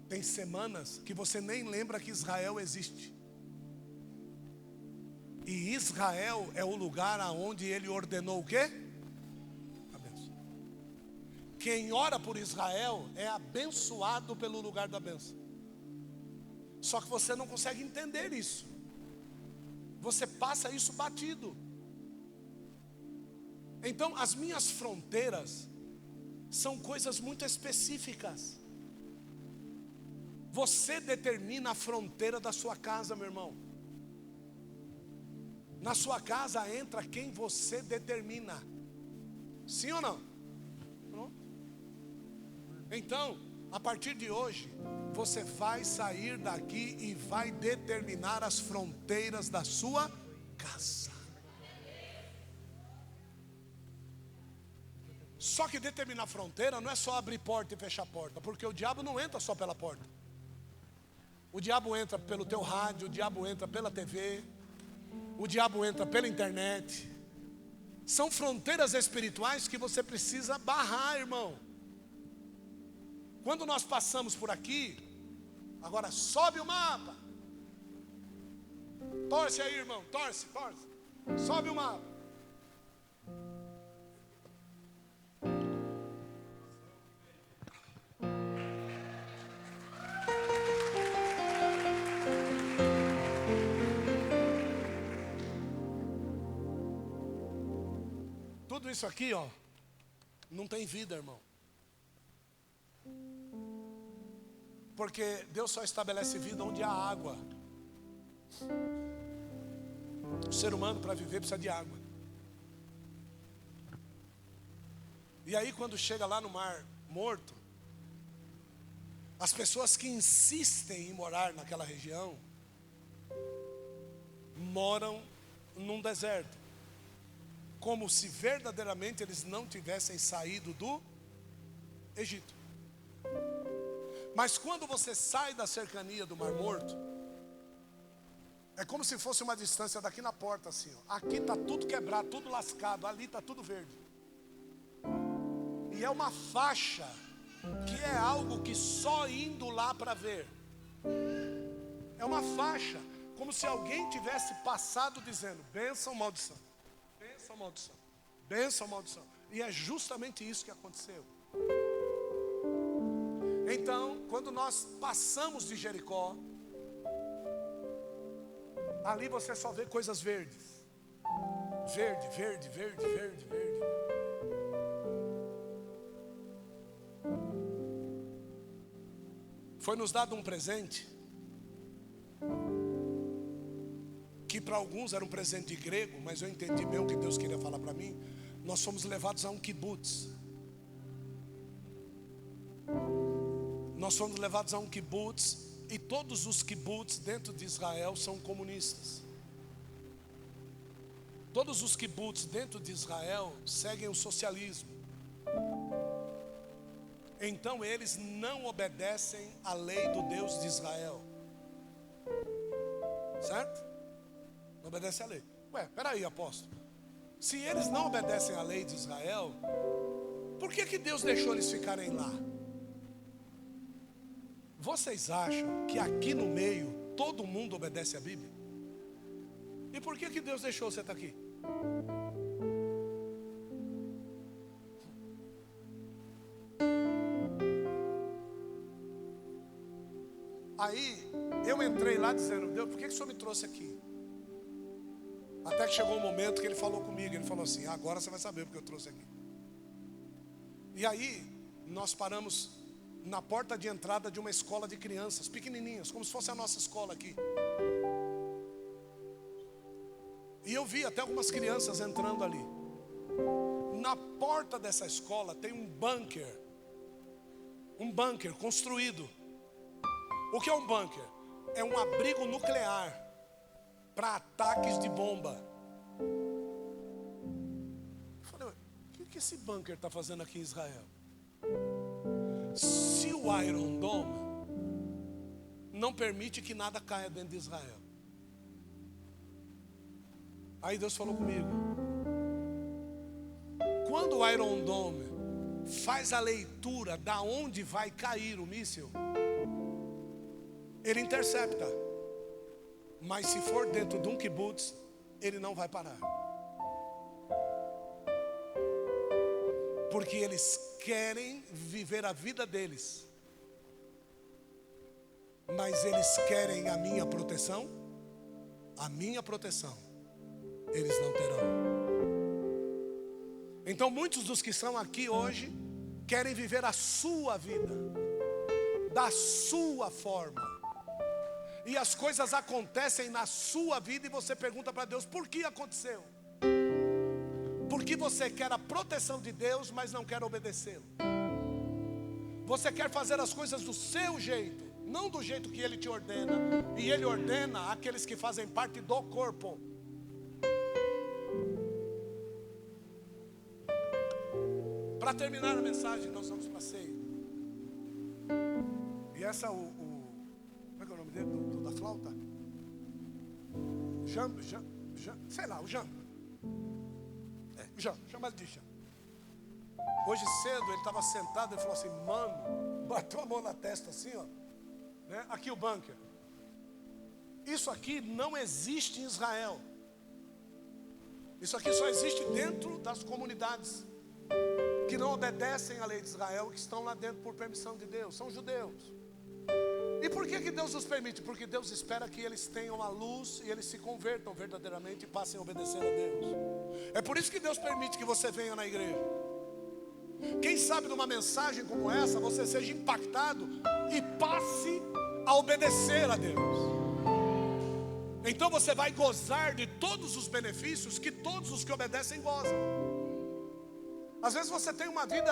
[SPEAKER 2] Tem semanas que você nem lembra que Israel existe. E Israel é o lugar aonde ele ordenou o quê? A bênção. Quem ora por Israel é abençoado pelo lugar da bênção. Só que você não consegue entender isso. Você passa isso batido. Então as minhas fronteiras são coisas muito específicas. Você determina a fronteira da sua casa, meu irmão. Na sua casa entra quem você determina. Sim ou não? Pronto. Então, a partir de hoje, você vai sair daqui e vai determinar as fronteiras da sua casa. Só que determinar a fronteira não é só abrir porta e fechar porta, porque o diabo não entra só pela porta. O diabo entra pelo teu rádio, o diabo entra pela TV, o diabo entra pela internet. São fronteiras espirituais que você precisa barrar, irmão. Quando nós passamos por aqui, agora sobe o mapa. Torce aí, irmão, torce. Sobe o mapa. Tudo isso aqui, ó, não tem vida, irmão. Porque Deus só estabelece vida onde há água. O ser humano, para viver, precisa de água. E aí quando chega lá no Mar Morto, as pessoas que insistem em morar naquela região moram num deserto, como se verdadeiramente eles não tivessem saído do Egito. Mas quando você sai da cercania do Mar Morto, é como se fosse uma distância daqui na porta assim, ó. Aqui está tudo quebrado, tudo lascado, ali está tudo verde. E é uma faixa que é algo que só indo lá para ver. É uma faixa, como se alguém tivesse passado dizendo, bênção, maldição. Bênção, maldição. Bênção, maldição. E é justamente isso que aconteceu. Então, quando nós passamos de Jericó, ali você só vê coisas verdes. Verde, verde, verde, verde, verde. Foi nos dado um presente que para alguns era um presente grego, mas eu entendi bem o que Deus queria falar para mim. Nós somos levados a um kibutz. Nós somos levados a um kibutz, e todos os kibutz dentro de Israel são comunistas. Todos os kibutz dentro de Israel seguem o socialismo. Então eles não obedecem à lei do Deus de Israel. Certo? Não obedecem à lei. Ué, peraí, apóstolo. Se eles não obedecem à lei de Israel, por que Deus deixou eles ficarem lá? Vocês acham que aqui no meio todo mundo obedece à Bíblia? E por que Deus deixou você estar aqui? Aí eu entrei lá dizendo: Deus, por que o Senhor me trouxe aqui? Até que chegou um momento que Ele falou comigo. Ele falou assim: agora você vai saber porque eu trouxe aqui. E aí nós paramos na porta de entrada de uma escola de crianças pequenininhas, como se fosse a nossa escola aqui. E eu vi até algumas crianças entrando ali. Na porta dessa escola tem um bunker construído. O que é um bunker? É um abrigo nuclear para ataques de bomba. Eu falei: o que esse bunker está fazendo aqui em Israel? Se o Iron Dome não permite que nada caia dentro de Israel. Aí Deus falou comigo: quando o Iron Dome faz a leitura da onde vai cair o míssil, ele intercepta. Mas se for dentro de um kibutz, ele não vai parar. Porque eles querem viver a vida deles, mas eles querem a minha proteção. A minha proteção eles não terão. Então muitos dos que estão aqui hoje querem viver a sua vida, da sua forma. E as coisas acontecem na sua vida e você pergunta para Deus: por que aconteceu? Porque você quer a proteção de Deus, mas não quer obedecê-lo. Você quer fazer as coisas do seu jeito, não do jeito que Ele te ordena. E Ele ordena aqueles que fazem parte do corpo. Para terminar a mensagem, nós vamos para a ceia. E essa como é que é o nome dele? Da flauta? Sei lá, o Jam. O Jam, chama ele de Jam. Hoje cedo ele estava sentado e falou assim: mano, bateu a mão na testa assim, ó. Né? Aqui o bunker. Isso aqui não existe em Israel. Isso aqui só existe dentro das comunidades que não obedecem à lei de Israel, que estão lá dentro por permissão de Deus, são judeus. E por que Deus nos permite? Porque Deus espera que eles tenham a luz e eles se convertam verdadeiramente e passem a obedecer a Deus. É por isso que Deus permite que você venha na igreja. Quem sabe numa mensagem como essa você seja impactado e passe a obedecer a Deus. Então você vai gozar de todos os benefícios que todos os que obedecem gozam. Às vezes você tem uma vida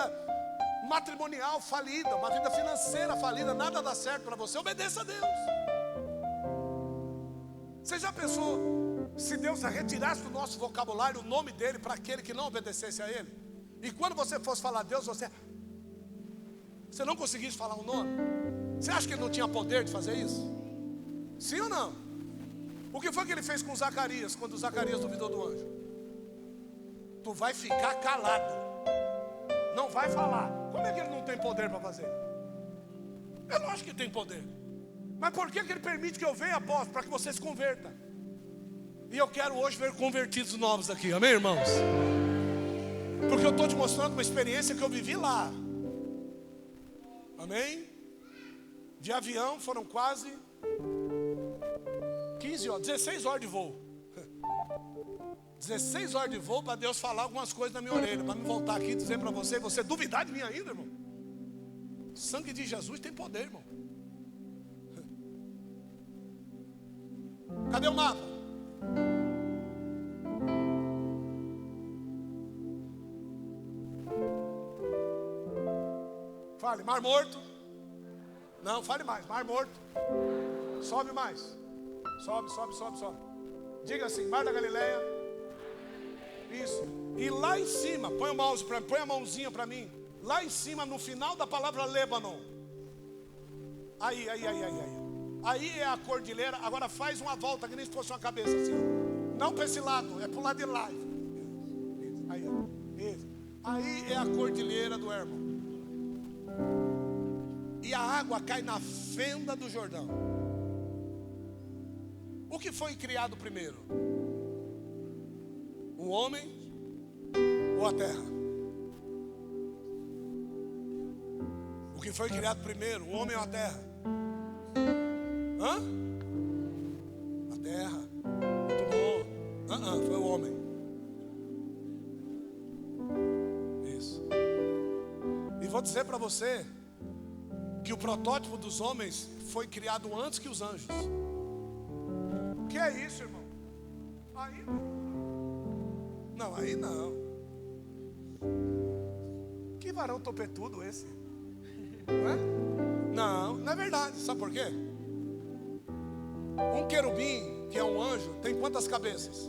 [SPEAKER 2] matrimonial falida, uma vida financeira falida, nada dá certo para você, obedeça a Deus. Você já pensou se Deus retirasse do nosso vocabulário o nome dele para aquele que não obedecesse a ele? E quando você fosse falar Deus, você não conseguisse falar o nome? Você acha que ele não tinha poder de fazer isso? Sim ou não? O que foi que ele fez com Zacarias, quando Zacarias duvidou do anjo? Tu vai ficar calado, não vai falar. Como é que ele não tem poder para fazer? É lógico que tem poder. Mas por que ele permite que eu venha, apóstolo? Para que você se converta. E eu quero hoje ver convertidos novos aqui, amém, irmãos? Porque eu estou te mostrando uma experiência que eu vivi lá. Amém? De avião foram quase 15 horas, 16 horas de voo. 16 horas de voo para Deus falar algumas coisas na minha orelha, para me voltar aqui e dizer para você duvidar de mim ainda, irmão? O sangue de Jesus tem poder, irmão. Cadê o mapa? Fale, Mar Morto. Não, fale mais, Mar Morto. Sobe mais. Sobe. Diga assim, Mar da Galileia. Isso. E lá em cima, põe o mouse para mim, põe a mãozinha para mim. Lá em cima, no final da palavra Líbano. Aí. Aí é a cordilheira. Agora faz uma volta, que nem se fosse uma cabeça assim. Não para esse lado, é para o lado de lá. Aí, isso. Aí é a cordilheira do Hermon. E a água cai na fenda do Jordão. O que foi criado primeiro? O homem ou a terra? O que foi criado primeiro? O homem ou a terra? Hã? A terra. Muito bom. Foi o homem. Isso. E vou dizer para você que o protótipo dos homens foi criado antes que os anjos. O que é isso, irmão? Aí não, aí não. Que varão topetudo esse? Não é? Não é verdade. Sabe por quê? Um querubim, que é um anjo, tem quantas cabeças?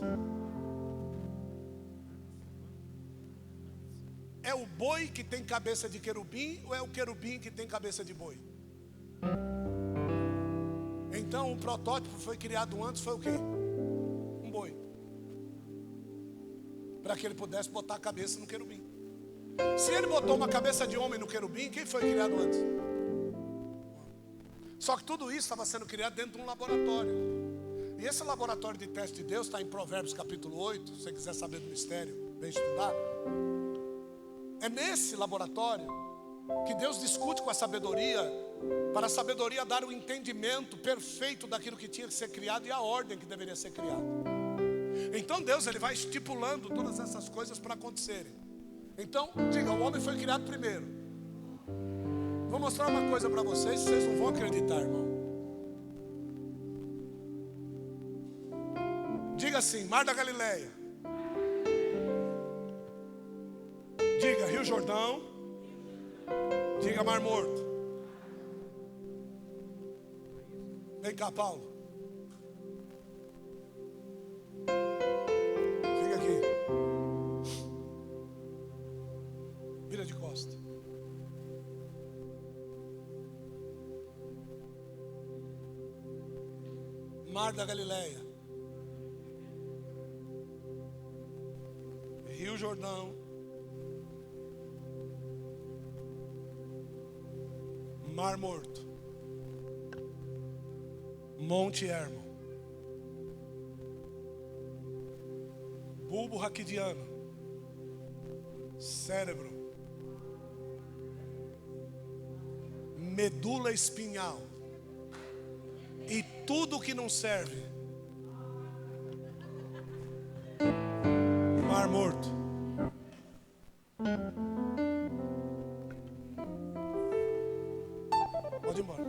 [SPEAKER 2] É o boi que tem cabeça de querubim ou é o querubim que tem cabeça de boi? Então o protótipo foi criado antes, foi o quê? Um boi. Para que ele pudesse botar a cabeça no querubim. Se ele botou uma cabeça de homem no querubim, quem foi criado antes? Só que tudo isso estava sendo criado dentro de um laboratório. E esse laboratório de teste de Deus está em Provérbios capítulo 8. Se você quiser saber do mistério, bem estudado. É nesse laboratório que Deus discute com a sabedoria, para a sabedoria dar o entendimento perfeito daquilo que tinha que ser criado e a ordem que deveria ser criada. Então Deus ele vai estipulando todas essas coisas para acontecerem. Então, diga, o homem foi criado primeiro. Vou mostrar uma coisa para vocês, vocês não vão acreditar, irmão. Diga assim, Mar da Galileia. Diga, Rio Jordão. Diga, Mar Morto. Vem cá, Paulo. Fica aqui. Vira de costa. Mar da Galileia. Rio Jordão. Mar Morto. Monte Hermon. Bulbo raquidiano. Cérebro. Medula espinhal. E tudo que não serve. Mar Morto. Pode ir embora.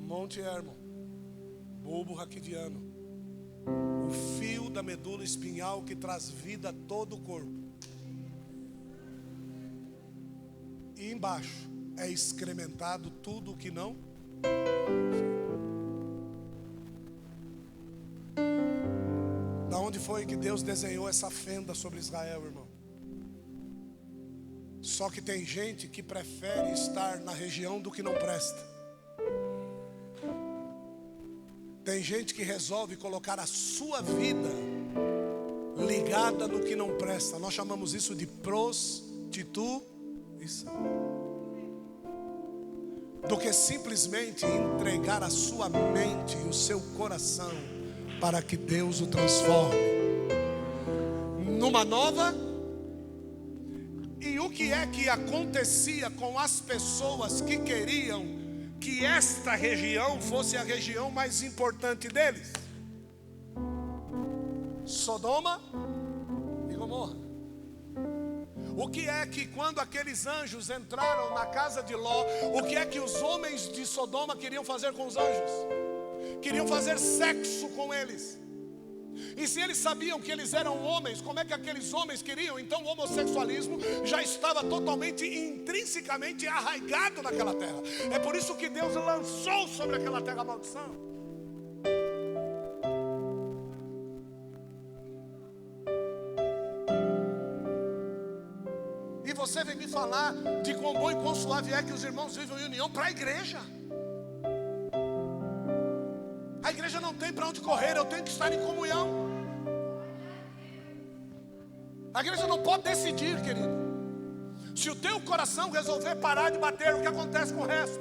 [SPEAKER 2] Monte Hermon. Bulbo raquidiano. O fio da medula espinhal que traz vida a todo o corpo. E embaixo é excrementado tudo que não. Da onde foi que Deus desenhou essa fenda sobre Israel, irmão? Só que tem gente que prefere estar na região do que não presta. Tem gente que resolve colocar a sua vida ligada no que não presta. Nós chamamos isso de prostituição. Do que simplesmente entregar a sua mente e o seu coração para que Deus o transforme numa nova E o que é que acontecia com as pessoas que queriam que esta região fosse a região mais importante deles? Sodoma e Gomorra. O que é que quando aqueles anjos entraram na casa de Ló, o que é que os homens de Sodoma queriam fazer com os anjos? Queriam fazer sexo com eles. E se eles sabiam que eles eram homens, como é que aqueles homens queriam? Então o homossexualismo já estava totalmente, intrinsecamente arraigado naquela terra. É por isso que Deus lançou sobre aquela terra a maldição. E você vem me falar de quão bom e quão suave é que os irmãos vivem em união para a igreja. A igreja não tem para onde correr, eu tenho que estar em comunhão. A igreja não pode decidir, querido. Se o teu coração resolver parar de bater, o que acontece com o resto?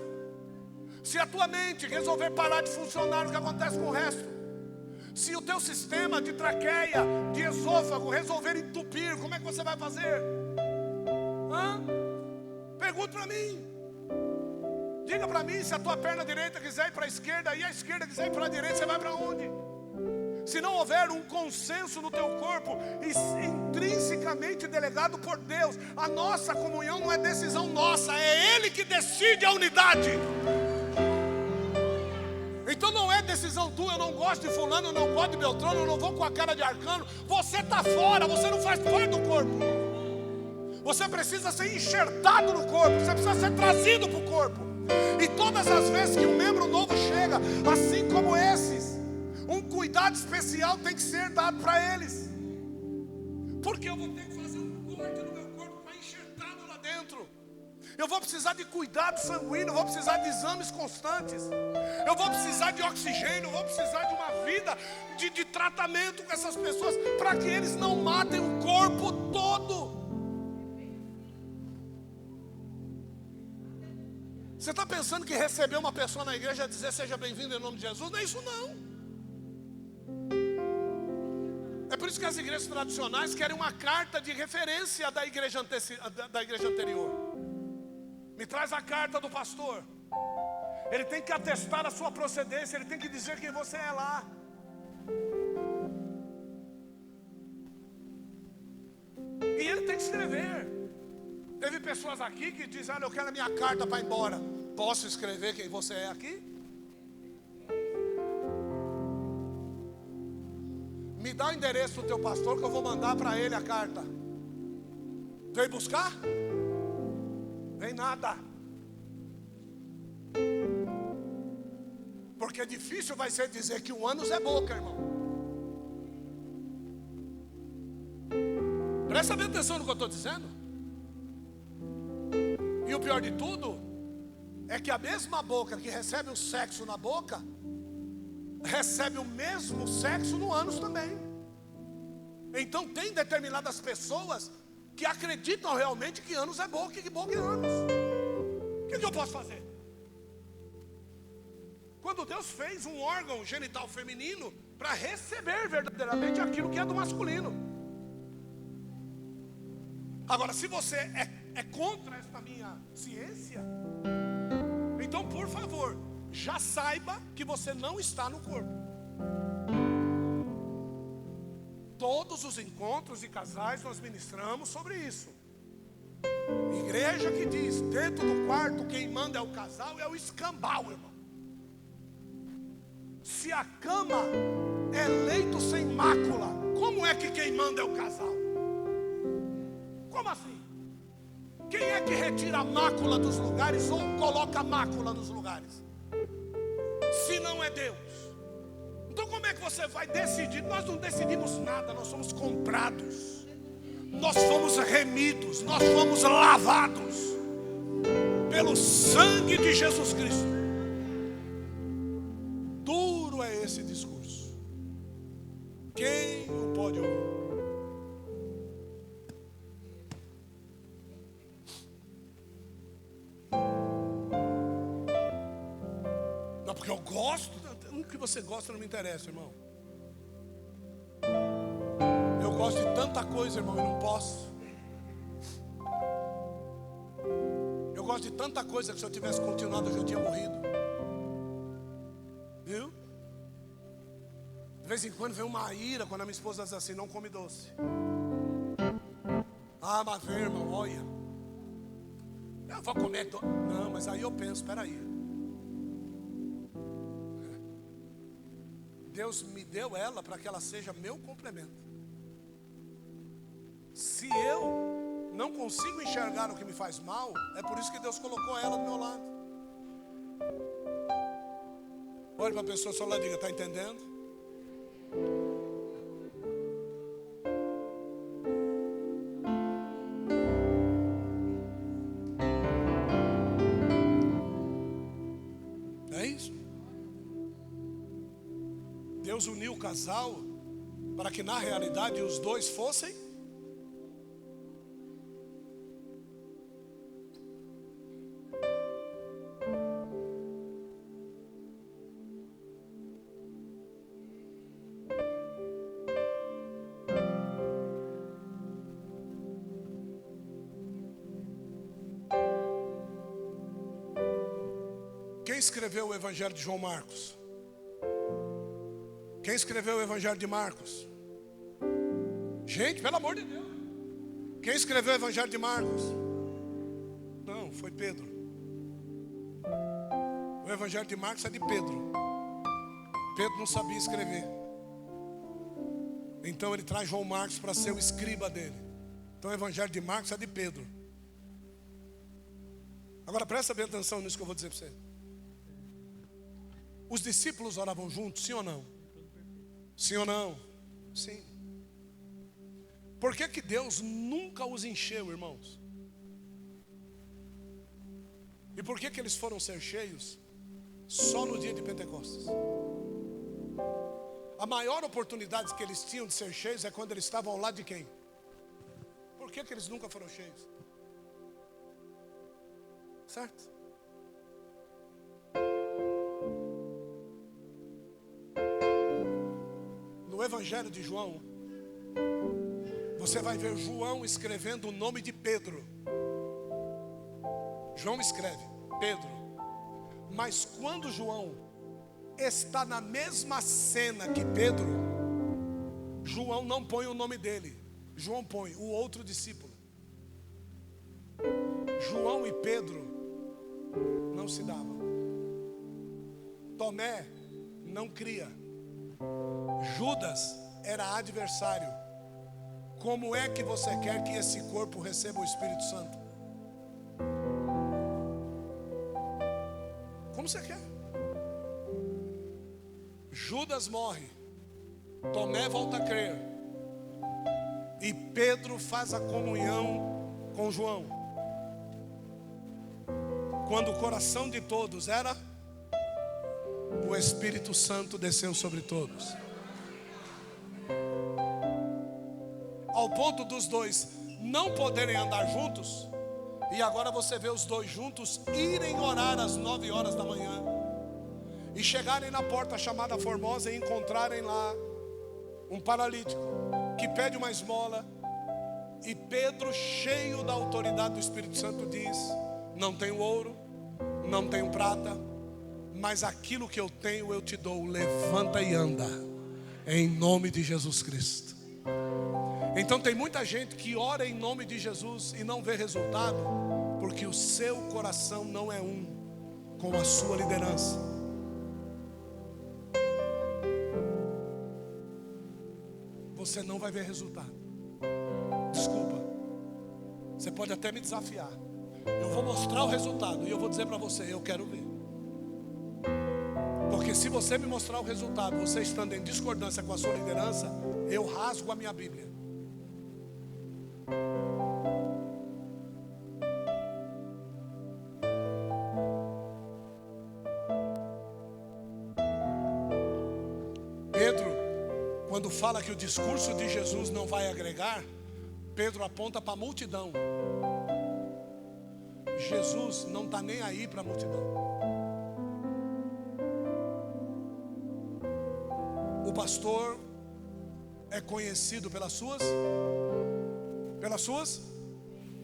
[SPEAKER 2] Se a tua mente resolver parar de funcionar, o que acontece com o resto? Se o teu sistema de traqueia, de esôfago resolver entupir, como é que você vai fazer? Pergunta para mim. Diga para mim, se a tua perna direita quiser ir para a esquerda e a esquerda quiser ir para a direita, você vai para onde? Se não houver um consenso no teu corpo, intrinsecamente delegado por Deus, a nossa comunhão não é decisão nossa, é Ele que decide a unidade. Então não é decisão tua, eu não gosto de fulano, eu não gosto de Beltrano, eu não vou com a cara de arcano. Você está fora, você não faz parte do corpo. Você precisa ser enxertado no corpo, você precisa ser trazido para o corpo. E todas as vezes que um membro novo chega, assim como esses, um cuidado especial tem que ser dado para eles. Porque eu vou ter que fazer um corte no meu corpo para enxertá-lo lá dentro. Eu vou precisar de cuidado sanguíneo, eu vou precisar de exames constantes. Eu vou precisar de oxigênio, eu vou precisar de uma vida de tratamento com essas pessoas, para que eles não matem o corpo todo. Você está pensando que receber uma pessoa na igreja é dizer seja bem-vindo em nome de Jesus? Não é isso não. É por isso que as igrejas tradicionais querem uma carta de referência da igreja anterior. Me traz a carta do pastor. Ele tem que atestar a sua procedência, ele tem que dizer quem você é lá. E ele tem que escrever. Teve pessoas aqui que dizem, olha, eu quero a minha carta para ir embora. Posso escrever quem você é aqui? Me dá o endereço do teu pastor que eu vou mandar para ele a carta. Veio buscar? Vem nada. Porque difícil vai ser dizer que 1 ano é boca, irmão. Presta bem atenção no que eu estou dizendo. E o pior de tudo é que a mesma boca que recebe o sexo na boca recebe o mesmo sexo no ânus também. Então tem determinadas pessoas que acreditam realmente que ânus é boca e que boca é ânus. O que eu posso fazer? Quando Deus fez um órgão genital feminino para receber verdadeiramente aquilo que é do masculino. Agora, se você é contra esta minha ciência, então, por favor, já saiba que você não está no corpo. Todos os encontros de casais nós ministramos sobre isso. Igreja que diz, dentro do quarto quem manda é o casal, é o escambau, irmão. Se a cama é leito sem mácula, como é que quem manda é o casal? Como assim? Quem é que retira a mácula dos lugares ou coloca a mácula nos lugares? Se não é Deus. Então como é que você vai decidir? Nós não decidimos nada, nós somos comprados. Nós fomos remidos, nós fomos lavados pelo sangue de Jesus Cristo. Duro é esse discurso. Quem o pode ouvir? Não, porque eu gosto, o que você gosta não me interessa, irmão. Eu gosto de tanta coisa, irmão, e não posso. causa de tanta coisa que se eu tivesse continuado eu já tinha morrido. Viu? De vez em quando vem uma ira quando a minha esposa diz assim: não come doce. Ah, mas vem, irmão, olha, eu vou comer doce. Não, mas aí eu penso, espera aí. Deus me deu ela para que ela seja meu complemento. Se eu não consigo enxergar o que me faz mal, é por isso que Deus colocou ela do meu lado. Olha para a pessoa só lá e diga: está entendendo? É isso. Deus uniu o casal para que na realidade os dois fossem Quem escreveu o Evangelho de João Marcos? Quem escreveu o Evangelho de Marcos? Gente, pelo amor de Deus. Quem escreveu o Evangelho de Marcos? Não, foi Pedro. O Evangelho de Marcos é de Pedro. Pedro não sabia escrever. Então ele traz João Marcos para ser o escriba dele. Então o Evangelho de Marcos é de Pedro. Agora presta bem atenção nisso que eu vou dizer para você. Os discípulos oravam juntos, sim ou não? Sim ou não? Sim. Por que que Deus nunca os encheu, irmãos? E por que que eles foram ser cheios só no dia de Pentecostes? A maior oportunidade que eles tinham de ser cheios é quando eles estavam ao lado de quem? Por que que eles nunca foram cheios? Certo? No Evangelho de João, você vai ver João escrevendo o nome de Pedro. João escreve Pedro. Mas quando João está na mesma cena que Pedro, João não põe o nome dele. João põe o outro discípulo. João e Pedro não se davam. Tomé não cria. Judas era adversário. Como é que você quer que esse corpo receba o Espírito Santo? Como você quer? Judas morre, Tomé volta a crer, e Pedro faz a comunhão com João. Quando o coração de todos era, o Espírito Santo desceu sobre todos. Ao ponto dos dois não poderem andar juntos. E agora você vê os dois juntos irem orar às 9 horas da manhã. E chegarem na porta chamada Formosa e encontrarem lá um paralítico que pede uma esmola. E Pedro, cheio da autoridade do Espírito Santo, diz: não tenho ouro, não tenho prata, mas aquilo que eu tenho eu te dou. Levanta e anda, em nome de Jesus Cristo. Então tem muita gente que ora em nome de Jesus e não vê resultado, porque o seu coração não é um com a sua liderança. Você não vai ver resultado. Desculpa. Você pode até me desafiar. Eu vou mostrar o resultado e eu vou dizer para você: eu quero ver. Porque se você me mostrar o resultado, você estando em discordância com a sua liderança, eu rasgo a minha Bíblia. Pedro, quando fala que o discurso de Jesus não vai agregar, Pedro aponta para a multidão. Jesus não está nem aí para a multidão. O pastor é conhecido pelas suas?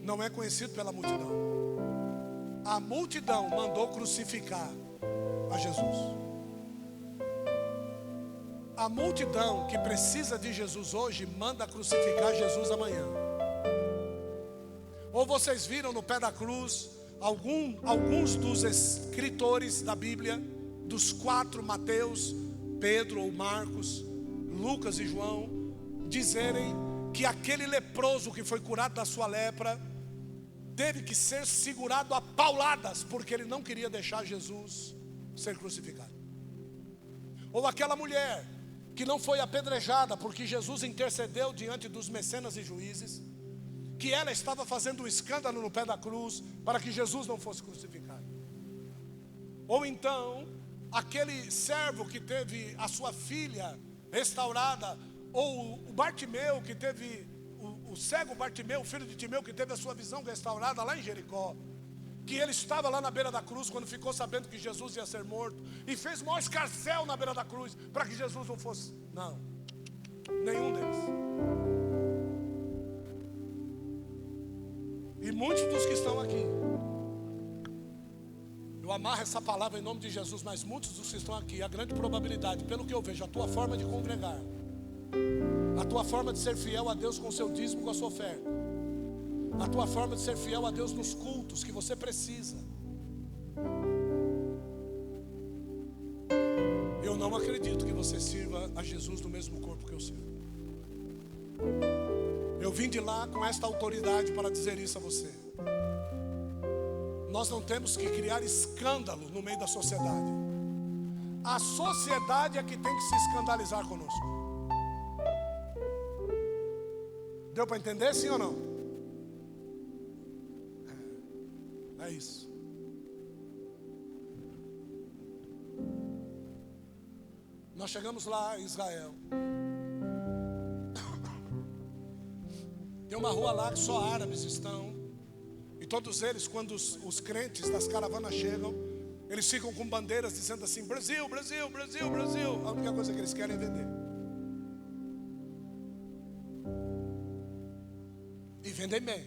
[SPEAKER 2] Não é conhecido pela multidão. A multidão mandou crucificar a Jesus. A multidão que precisa de Jesus hoje manda crucificar Jesus amanhã. Ou vocês viram no pé da cruz alguns dos escritores da Bíblia, dos 4, Mateus, Pedro ou Marcos, Lucas e João, dizerem que aquele leproso que foi curado da sua lepra teve que ser segurado a pauladas, porque ele não queria deixar Jesus ser crucificado. Ou aquela mulher que não foi apedrejada, porque Jesus intercedeu diante dos mecenas e juízes, que ela estava fazendo um escândalo no pé da cruz, para que Jesus não fosse crucificado. Ou então, aquele servo que teve a sua filha restaurada, ou o Bartimeu que teve, o cego Bartimeu, o filho de Timeu, que teve a sua visão restaurada lá em Jericó, que ele estava lá na beira da cruz quando ficou sabendo que Jesus ia ser morto, e fez maior escarcéu na beira da cruz, para que Jesus não fosse, não, nenhum deles. E muitos dos que estão aqui, eu amarro essa palavra em nome de Jesus, mas muitos dos que estão aqui, a grande probabilidade, pelo que eu vejo, a tua forma de congregar, a tua forma de ser fiel a Deus com o seu dízimo, com a sua oferta, a tua forma de ser fiel a Deus nos cultos que você precisa, eu não acredito que você sirva a Jesus no mesmo corpo que eu sirvo. Eu vim de lá com esta autoridade para dizer isso a você. Nós não temos que criar escândalo no meio da sociedade. A sociedade é que tem que se escandalizar conosco. Deu para entender, sim ou não? É isso. Nós chegamos lá em Israel. Tem uma rua lá que só árabes estão. E todos eles, quando os crentes das caravanas chegam, eles ficam com bandeiras dizendo assim: Brasil, Brasil, Brasil, Brasil. A única coisa que eles querem é vender. E vendem bem.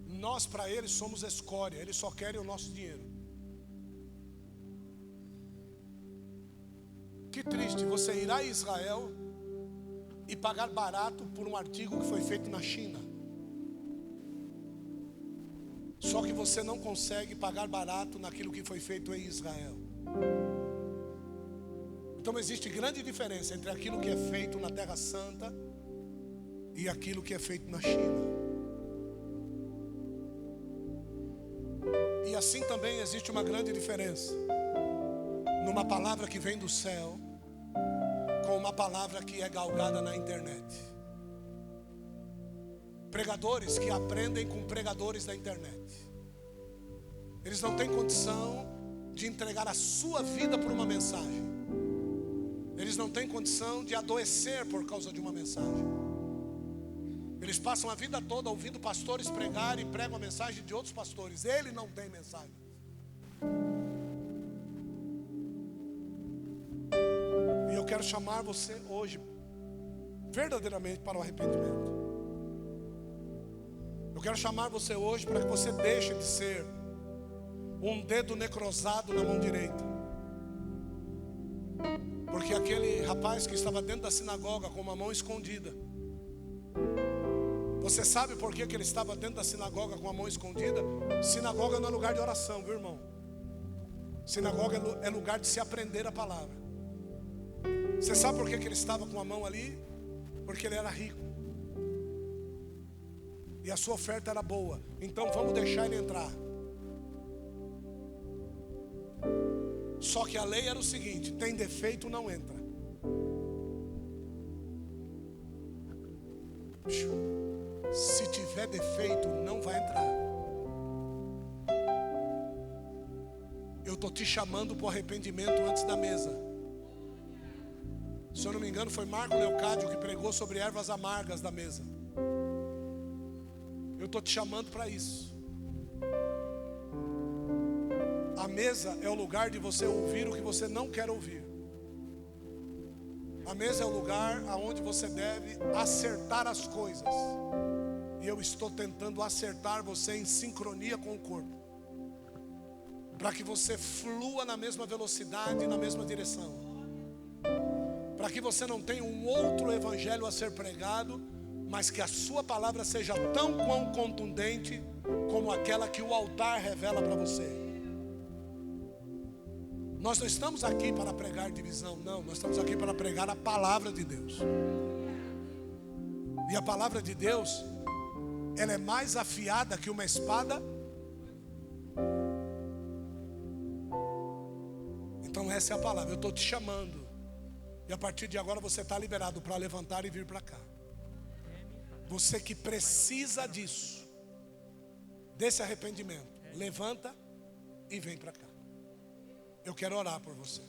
[SPEAKER 2] Nós para eles somos escória. Eles só querem o nosso dinheiro. Que triste você ir a Israel e pagar barato por um artigo que foi feito na China. Só que você não consegue pagar barato naquilo que foi feito em Israel. Então existe grande diferença entre aquilo que é feito na Terra Santa e aquilo que é feito na China. E assim também existe uma grande diferença numa palavra que vem do céu com uma palavra que é galgada na internet. Pregadores que aprendem com pregadores da internet. Eles não têm condição de entregar a sua vida por uma mensagem. Eles não têm condição de adoecer por causa de uma mensagem. Eles passam a vida toda ouvindo pastores pregar e pregam a mensagem de outros pastores. Ele não tem mensagem. E eu quero chamar você hoje verdadeiramente para o arrependimento. Eu quero chamar você hoje para que você deixe de ser um dedo necrosado na mão direita. Porque aquele rapaz que estava dentro da sinagoga com uma mão escondida, você sabe por que ele estava dentro da sinagoga com a mão escondida? Sinagoga não é lugar de oração, viu, irmão? Sinagoga é lugar de se aprender a palavra. Você sabe por que ele estava com a mão ali? Porque ele era rico e a sua oferta era boa. Então vamos deixar ele entrar. Só que a lei era o seguinte: tem defeito, não entra. Se tiver defeito, não vai entrar. Eu estou te chamando para o arrependimento antes da mesa. Se eu não me engano, foi Marco Leocádio que pregou sobre ervas amargas da mesa. Eu estou te chamando para isso. A mesa é o lugar de você ouvir o que você não quer ouvir. A mesa é o lugar onde você deve acertar as coisas. E eu estou tentando acertar você em sincronia com o corpo, para que você flua na mesma velocidade e na mesma direção, para que você não tenha um outro evangelho a ser pregado, mas que a sua palavra seja tão quão contundente como aquela que o altar revela para você. Nós não estamos aqui para pregar divisão, não. Nós estamos aqui para pregar a palavra de Deus. E a palavra de Deus, ela é mais afiada que uma espada. Então essa é a palavra. Eu estou te chamando. E a partir de agora você está liberado para levantar e vir para cá. Você que precisa disso, desse arrependimento, levanta e vem para cá. Eu quero orar por você.